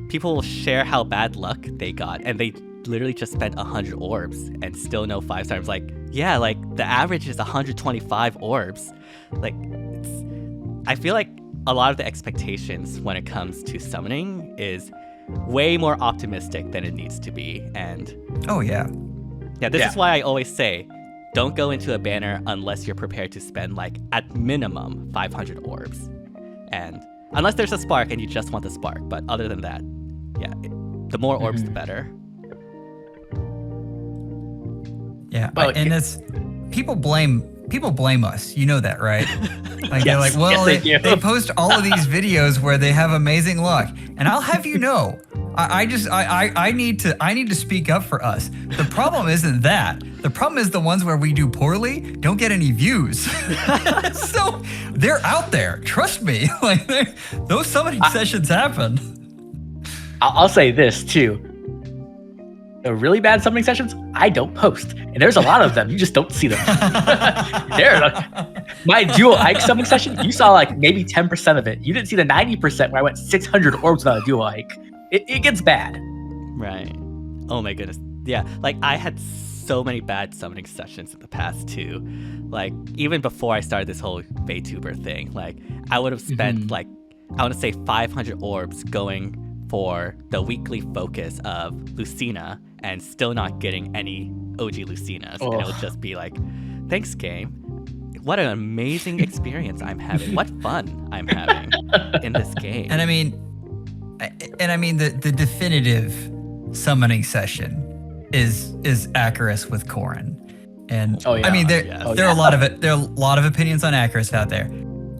[SPEAKER 1] people will share how bad luck they got, and they literally just spent 100 orbs and still no 5-stars. Like, yeah, like the average is 125 orbs. Like, I feel like a lot of the expectations when it comes to summoning is way more optimistic than it needs to be. And this is why I always say, don't go into a banner unless you're prepared to spend like at minimum 500 orbs. And unless there's a spark and you just want the spark, but other than that, the more orbs the better.
[SPEAKER 3] Yeah, and it's people blame us. You know that, right? Like they're like, well, they post all of these videos where they have amazing luck, and I'll have you know, I need to speak up for us. The problem isn't that. The problem is the ones where we do poorly don't get any views. So they're out there. Trust me. Like those summoning sessions happen.
[SPEAKER 2] I'll say this too. The really bad summoning sessions, I don't post. And there's a lot of them. You just don't see them. My dual Ike summoning session, you saw like maybe 10% of it. You didn't see the 90% where I went 600 orbs without a dual Ike. It gets bad.
[SPEAKER 1] Right. Oh my goodness. Yeah. Like I had so many bad summoning sessions in the past too. Like even before I started this whole VTuber thing, like I would have spent like, I want to say 500 orbs going for the weekly focus of Lucina and still not getting any OG Lucinas. And it would just be like, thanks game. What an amazing experience I'm having. What fun I'm having in this game.
[SPEAKER 3] And I mean the definitive summoning session is Acarus with Corrin. And I mean there are a lot of opinions on Acarus out there.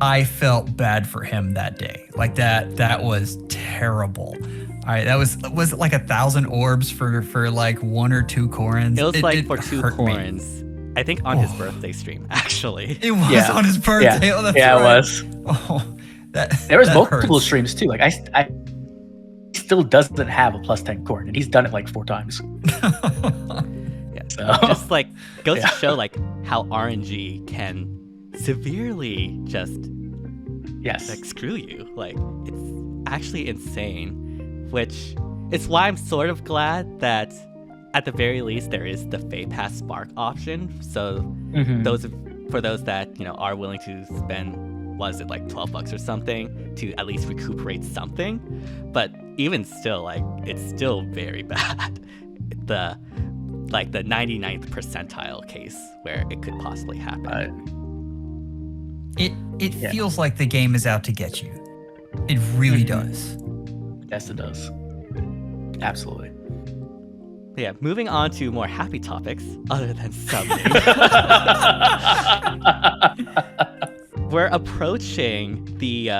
[SPEAKER 3] I felt bad for him that day. Like that was terrible. All right, that was it like 1,000 orbs for like 1 or 2 Corrins?
[SPEAKER 1] It was for 2 Corrins. I think on his birthday stream, actually.
[SPEAKER 3] It was on his birthday.
[SPEAKER 2] Yeah,
[SPEAKER 3] oh, that's
[SPEAKER 2] right. It was.
[SPEAKER 3] Oh,
[SPEAKER 2] there was multiple
[SPEAKER 3] hurts.
[SPEAKER 2] streams too. Like I still doesn't have a +10 Corrin, and he's done it like 4 times.
[SPEAKER 1] So just like goes to show like how RNG can severely just like screw you. Like it's actually insane. Which is why I'm sort of glad that at the very least there is the Fey Pass Spark option. So for those that are willing to spend, was it like $12 or something to at least recuperate something? But even still, like it's still very bad. The 99th percentile case where it could possibly happen.
[SPEAKER 3] It feels like the game is out to get you. It really does.
[SPEAKER 2] Yes, it does. Absolutely.
[SPEAKER 1] Yeah, moving on to more happy topics other than summoning. We're approaching the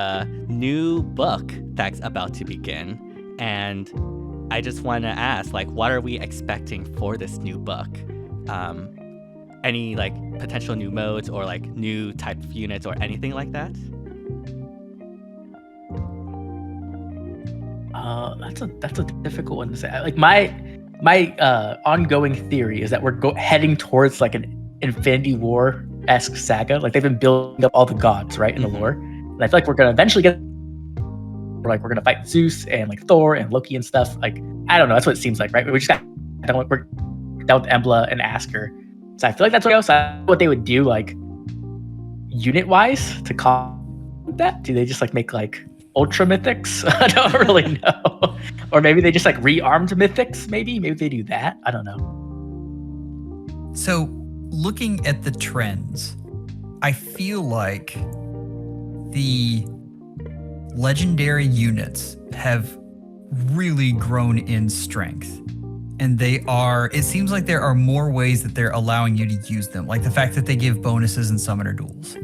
[SPEAKER 1] new book that's about to begin, and I just want to ask, like, what are we expecting for this new book? Any like potential new modes or like new type of units or anything like that?
[SPEAKER 2] That's a difficult one to say. Like my ongoing theory is that we're heading towards like an Infinity War-esque saga. Like they've been building up all the gods, right, in the lore, and I feel like we're gonna eventually get. We're gonna fight Zeus and like Thor and Loki and stuff. Like I don't know. That's what it seems like, right? We just got. We're dealt with Emblem and Asker. So I feel like that's what they would do, like unit wise to call that. Do they just like make like ultra mythics? I don't really know. Or maybe they just like rearmed mythics. Maybe they do that. I don't know.
[SPEAKER 3] So looking at the trends, I feel like the legendary units have really grown in strength. And it seems like there are more ways that they're allowing you to use them, like the fact that they give bonuses in summoner duels.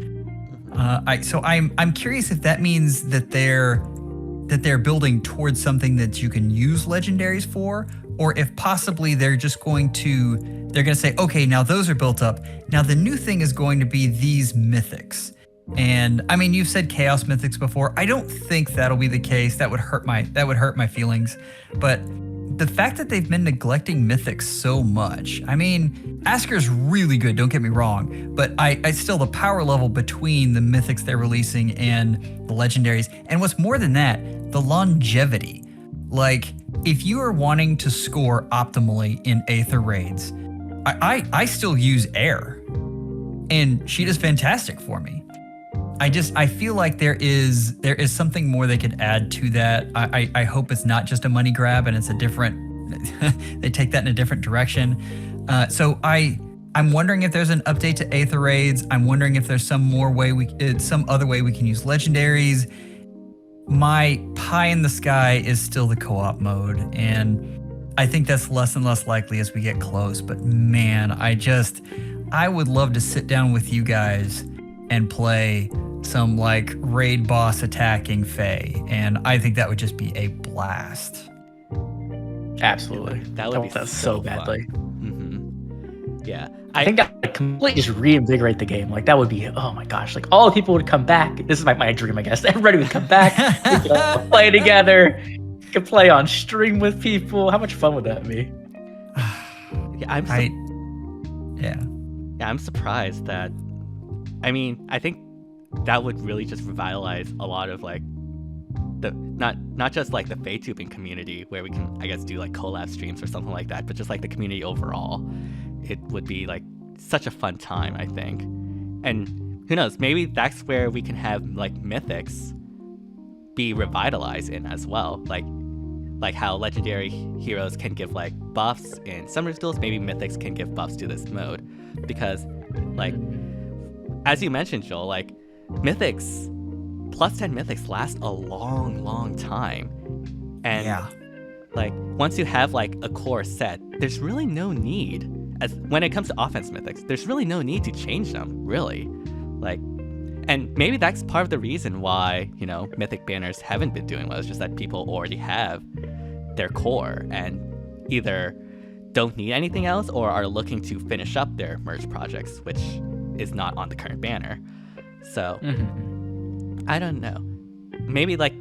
[SPEAKER 3] So I'm curious if that means that they're building towards something that you can use legendaries for, or if possibly they're going to say, okay, now those are built up. Now the new thing is going to be these mythics. And I mean, you've said chaos mythics before. I don't think that'll be the case. That would hurt my feelings. But the fact that they've been neglecting mythics so much, I mean, Asker's really good, don't get me wrong, but I still, the power level between the mythics they're releasing and the legendaries, and what's more than that, the longevity. Like, if you are wanting to score optimally in Aether raids, I still use Air, and she does fantastic for me. I feel like there is something more they could add to that. I hope it's not just a money grab and it's a different, they take that in a different direction. So I'm wondering if there's an update to Aether raids. I'm wondering if there's some other way we can use legendaries. My pie in the sky is still the co-op mode, and I think that's less and less likely as we get close. But man, I would love to sit down with you guys and play some like raid boss attacking Fae, and I think that would just be a blast.
[SPEAKER 2] Absolutely,
[SPEAKER 1] that would be so
[SPEAKER 2] badly.
[SPEAKER 1] Mm-hmm. Yeah,
[SPEAKER 2] I think that would completely just reinvigorate the game. Like that would be, oh my gosh, like all the people would come back. This is my dream, I guess. Everybody would come back, we could play together, could play on stream with people. How much fun would that be?
[SPEAKER 1] I'm surprised that. I mean, I think that would really just revitalize a lot of like the not just like the Fae-tubing community where we can, I guess, do like collab streams or something like that, but just like the community overall. It would be like such a fun time, I think. And who knows, maybe that's where we can have like mythics be revitalized in as well. Like how legendary heroes can give like buffs in summoner duels, maybe mythics can give buffs to this mode. Because like, as you mentioned, Joel, like mythics, plus 10 mythics last a long time. And like once you have like a core set, there's really no need, as when it comes to offense mythics, there's really no need to change them, really. Like, and maybe that's part of the reason why, you know, mythic banners haven't been doing well. It's just that people already have their core and either don't need anything else or are looking to finish up their merge projects, which is not on the current banner. So I don't know, maybe like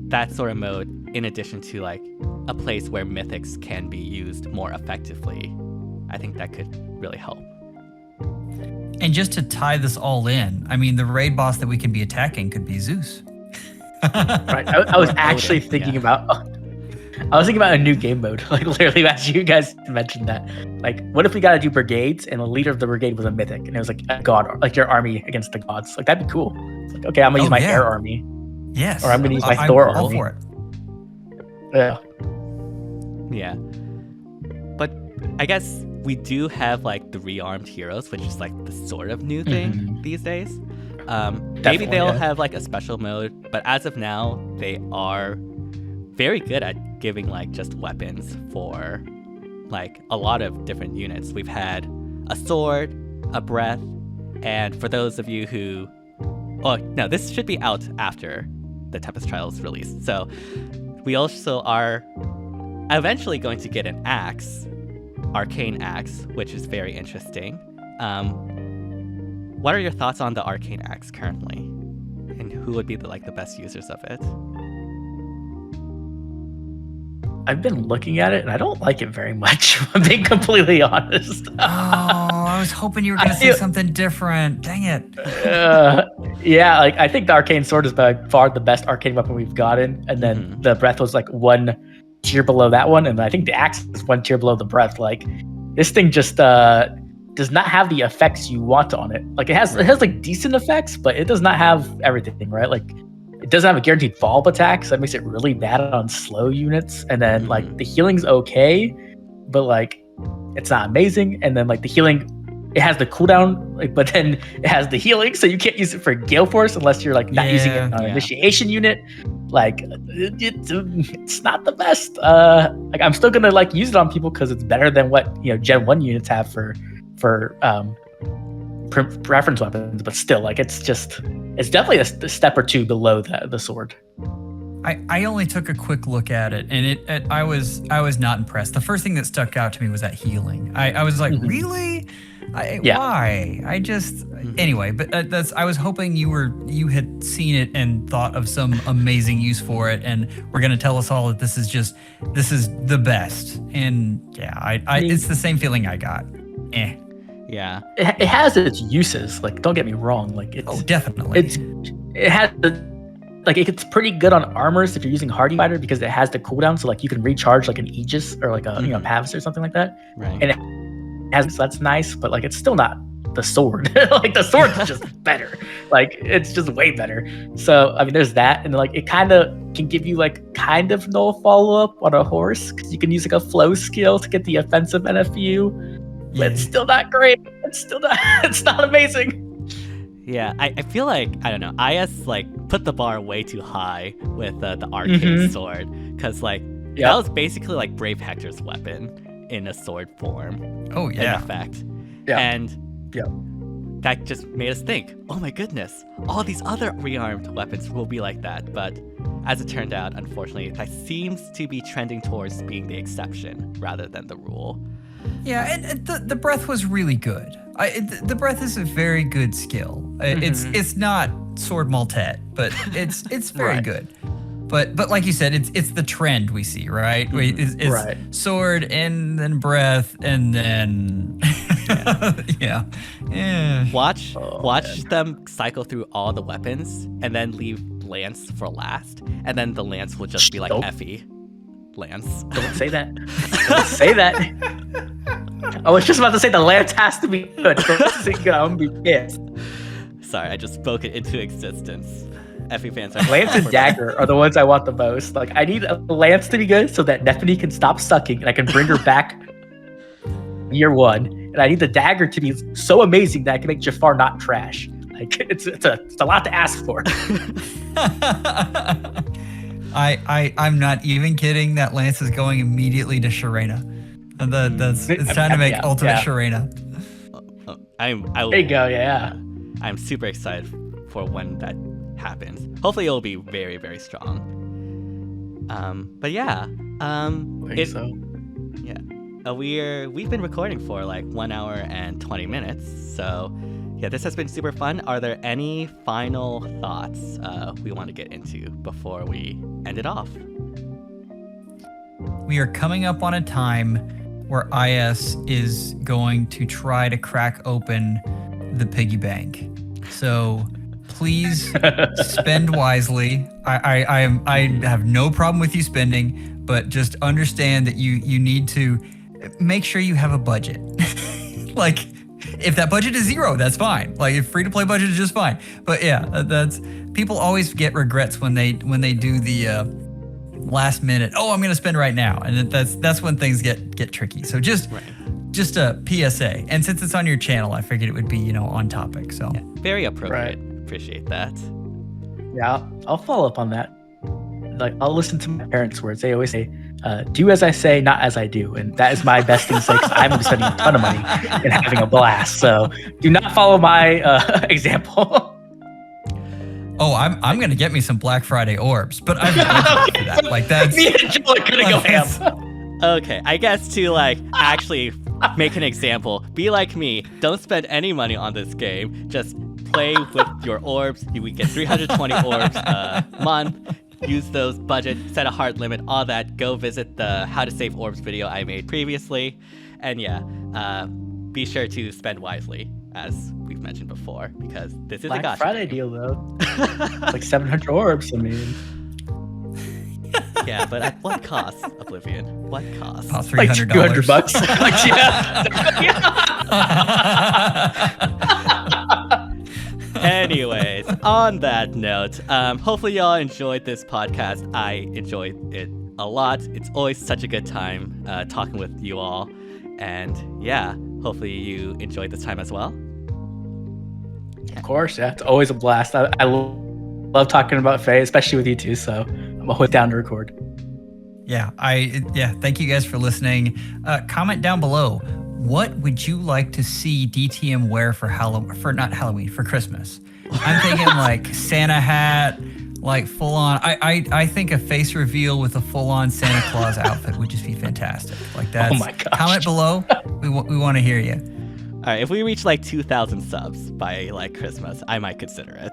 [SPEAKER 1] that sort of mode in addition to like a place where mythics can be used more effectively, I think that could really help.
[SPEAKER 3] And just to tie this all in, I mean, the raid boss that we can be attacking could be Zeus.
[SPEAKER 2] Right. I was actually thinking about a new game mode, like literally as you guys mentioned that. Like, what if we got to do brigades and the leader of the brigade was a mythic and it was like a god, like your army against the gods? Like, that'd be cool. It's like, okay, I'm gonna use my air army.
[SPEAKER 3] Yes.
[SPEAKER 2] Or I'm gonna use my Thor army.
[SPEAKER 3] All for it.
[SPEAKER 2] Yeah.
[SPEAKER 1] Yeah. But I guess we do have like the rearmed heroes, which is like the sort of new thing these days. Maybe they'll have like a special mode, but as of now, they are very good at giving like just weapons for like a lot of different units. We've had a sword, a breath, and for those of you who, oh no, this should be out after the Tempest Trials release. So we also are eventually going to get an axe, Arcane axe, which is very interesting. What are your thoughts on the Arcane axe currently, and who would be the best users of it?
[SPEAKER 2] I've been looking at it and I don't like it very much, if I'm being completely honest.
[SPEAKER 3] I was hoping you were going to say something different. Dang it.
[SPEAKER 2] Yeah, like I think the Arcane Sword is by far the best arcane weapon we've gotten. And then the Breath was like one tier below that one. And I think the Axe is one tier below the Breath. Like, this thing just does not have the effects you want on it. Like it has like decent effects, but it does not have everything, right? Like it doesn't have a guaranteed follow-up attack, so that makes it really bad on slow units. And then like the healing's okay, but like it's not amazing. And then like the healing, it has the cooldown, like, but then it has the healing, so you can't use it for Gale Force unless you're like not using it on an initiation unit. Like it's not the best. Like I'm still gonna like use it on people because it's better than what Gen 1 units have for reference weapons, but still, like it's definitely a step or two below the sword.
[SPEAKER 3] I only took a quick look at it, and I was not impressed. The first thing that stuck out to me was that healing. I was like, really? Why? Anyway, but I was hoping you had seen it and thought of some amazing use for it, and we're gonna tell us all that this is the best. And it's the same feeling I got.
[SPEAKER 1] Yeah,
[SPEAKER 2] it has its uses. Like, don't get me wrong. Like,
[SPEAKER 3] definitely.
[SPEAKER 2] It has it's pretty good on armors if you're using Hardy Fighter because it has the cooldown. So like you can recharge like an Aegis or like a Pavis or something like that.
[SPEAKER 1] Right.
[SPEAKER 2] And it has, so that's nice, but like it's still not the sword. Like the sword is just better. Like it's just way better. So I mean, there's that, and like it kind of can give you like kind of no follow up on a horse because you can use like a flow skill to get the offensive NFU. But it's still not great. It's not amazing.
[SPEAKER 1] Yeah, I feel like, I don't know, IS like put the bar way too high with the Arcane sword, because like that was basically like Brave Hector's weapon in a sword form.
[SPEAKER 3] Oh yeah.
[SPEAKER 1] In effect.
[SPEAKER 2] Yeah.
[SPEAKER 1] And that just made us think, oh my goodness, all these other rearmed weapons will be like that. But as it turned out, unfortunately, that seems to be trending towards being the exception rather than the rule.
[SPEAKER 3] Yeah, and the breath was really good. The breath is a very good skill. It's not sword maltet, but it's very good. But like you said, it's the trend we see, right? It's sword and then breath and then
[SPEAKER 1] Watch them cycle through all the weapons and then leave Lance for last, and then the Lance will just be like Effie. Lance.
[SPEAKER 2] Don't say that. Don't say that. I was just about to say the Lance has to be good. Don't say good. I'm gonna be pissed.
[SPEAKER 1] Sorry, I just spoke it into existence. Effie fans are
[SPEAKER 2] Lance and Dagger are the ones I want the most. Like I need a Lance to be good so that Nephany can stop sucking and I can bring her back year 1. And I need the Dagger to be so amazing that I can make Jafar not trash. Like it's a lot to ask for.
[SPEAKER 3] I'm not even kidding. That Lance is going immediately to Sharena. And it's time to make Ultimate Sharena.
[SPEAKER 2] There you go, yeah.
[SPEAKER 1] I'm super excited for when that happens. Hopefully it'll be very, very strong. But yeah. We've been recording for like 1 hour and 20 minutes. So yeah, this has been super fun. Are there any final thoughts we want to get into before we end it off?
[SPEAKER 3] We are coming up on a time where IS is going to try to crack open the piggy bank. So please spend wisely. I have no problem with you spending, but just understand that you need to make sure you have a budget. Like, if that budget is 0, that's fine. Like, if free-to-play budget is just fine. But yeah, that's people always get regrets when they do the last minute. Oh, I'm gonna spend right now, and that's when things get tricky. So just a PSA. And since it's on your channel, I figured it would be on topic. So
[SPEAKER 1] very appropriate. Appreciate that.
[SPEAKER 2] Yeah, I'll follow up on that. Like, I'll listen to my parents' words. They always say, do as I say, not as I do. And that is my best thing to say because I'm going to be spending a ton of money and having a blast. So do not follow my example.
[SPEAKER 3] Oh, I'm going to get me some Black Friday orbs, but I'm not for that. Like, that's...
[SPEAKER 2] Me and Joel are going to go ham.
[SPEAKER 1] Okay, I guess to like actually make an example, be like me. Don't spend any money on this game. Just play with your orbs. You would get 320 orbs a month. Use those budget, set a hard limit, all that. Go visit the How to Save Orbs video I made previously. And be sure to spend wisely, as we've mentioned before, because this is a gotcha
[SPEAKER 2] Friday
[SPEAKER 1] game.
[SPEAKER 2] Deal, though. Like 700 orbs, I mean.
[SPEAKER 1] Yeah, but at what cost, Oblivion? What cost?
[SPEAKER 3] About
[SPEAKER 2] Like
[SPEAKER 3] $300.
[SPEAKER 2] $200. Like, yeah.
[SPEAKER 1] Anyways, on that note, hopefully y'all enjoyed this podcast. I enjoyed it a lot. It's always such a good time talking with you all. And yeah, hopefully you enjoyed this time as well.
[SPEAKER 2] Of course, yeah. It's always a blast. I love talking about Fae, especially with you two, so I'm always down to record.
[SPEAKER 3] Yeah, thank you guys for listening. Comment down below. What would you like to see DTM wear for Christmas? I'm thinking like Santa hat, like full on. I think a face reveal with a full on Santa Claus outfit would just be fantastic. Like that.
[SPEAKER 2] Oh my gosh.
[SPEAKER 3] Comment below. We want to hear you.
[SPEAKER 1] All right, if we reach like 2,000 subs by like Christmas, I might consider it.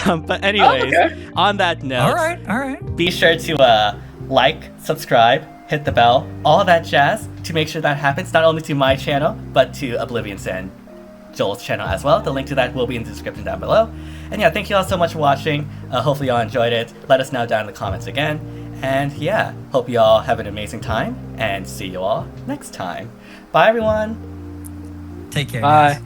[SPEAKER 1] But anyways, on that note,
[SPEAKER 3] All right.
[SPEAKER 1] be sure to like, subscribe, hit the bell, all that jazz to make sure that happens, not only to my channel, but to Oblivion's and Joel's channel as well. The link to that will be in the description down below. And yeah, thank you all so much for watching. Hopefully y'all enjoyed it. Let us know down in the comments again. And yeah, hope you all have an amazing time and see you all next time. Bye everyone.
[SPEAKER 3] Take care.
[SPEAKER 2] Bye.
[SPEAKER 3] Guys.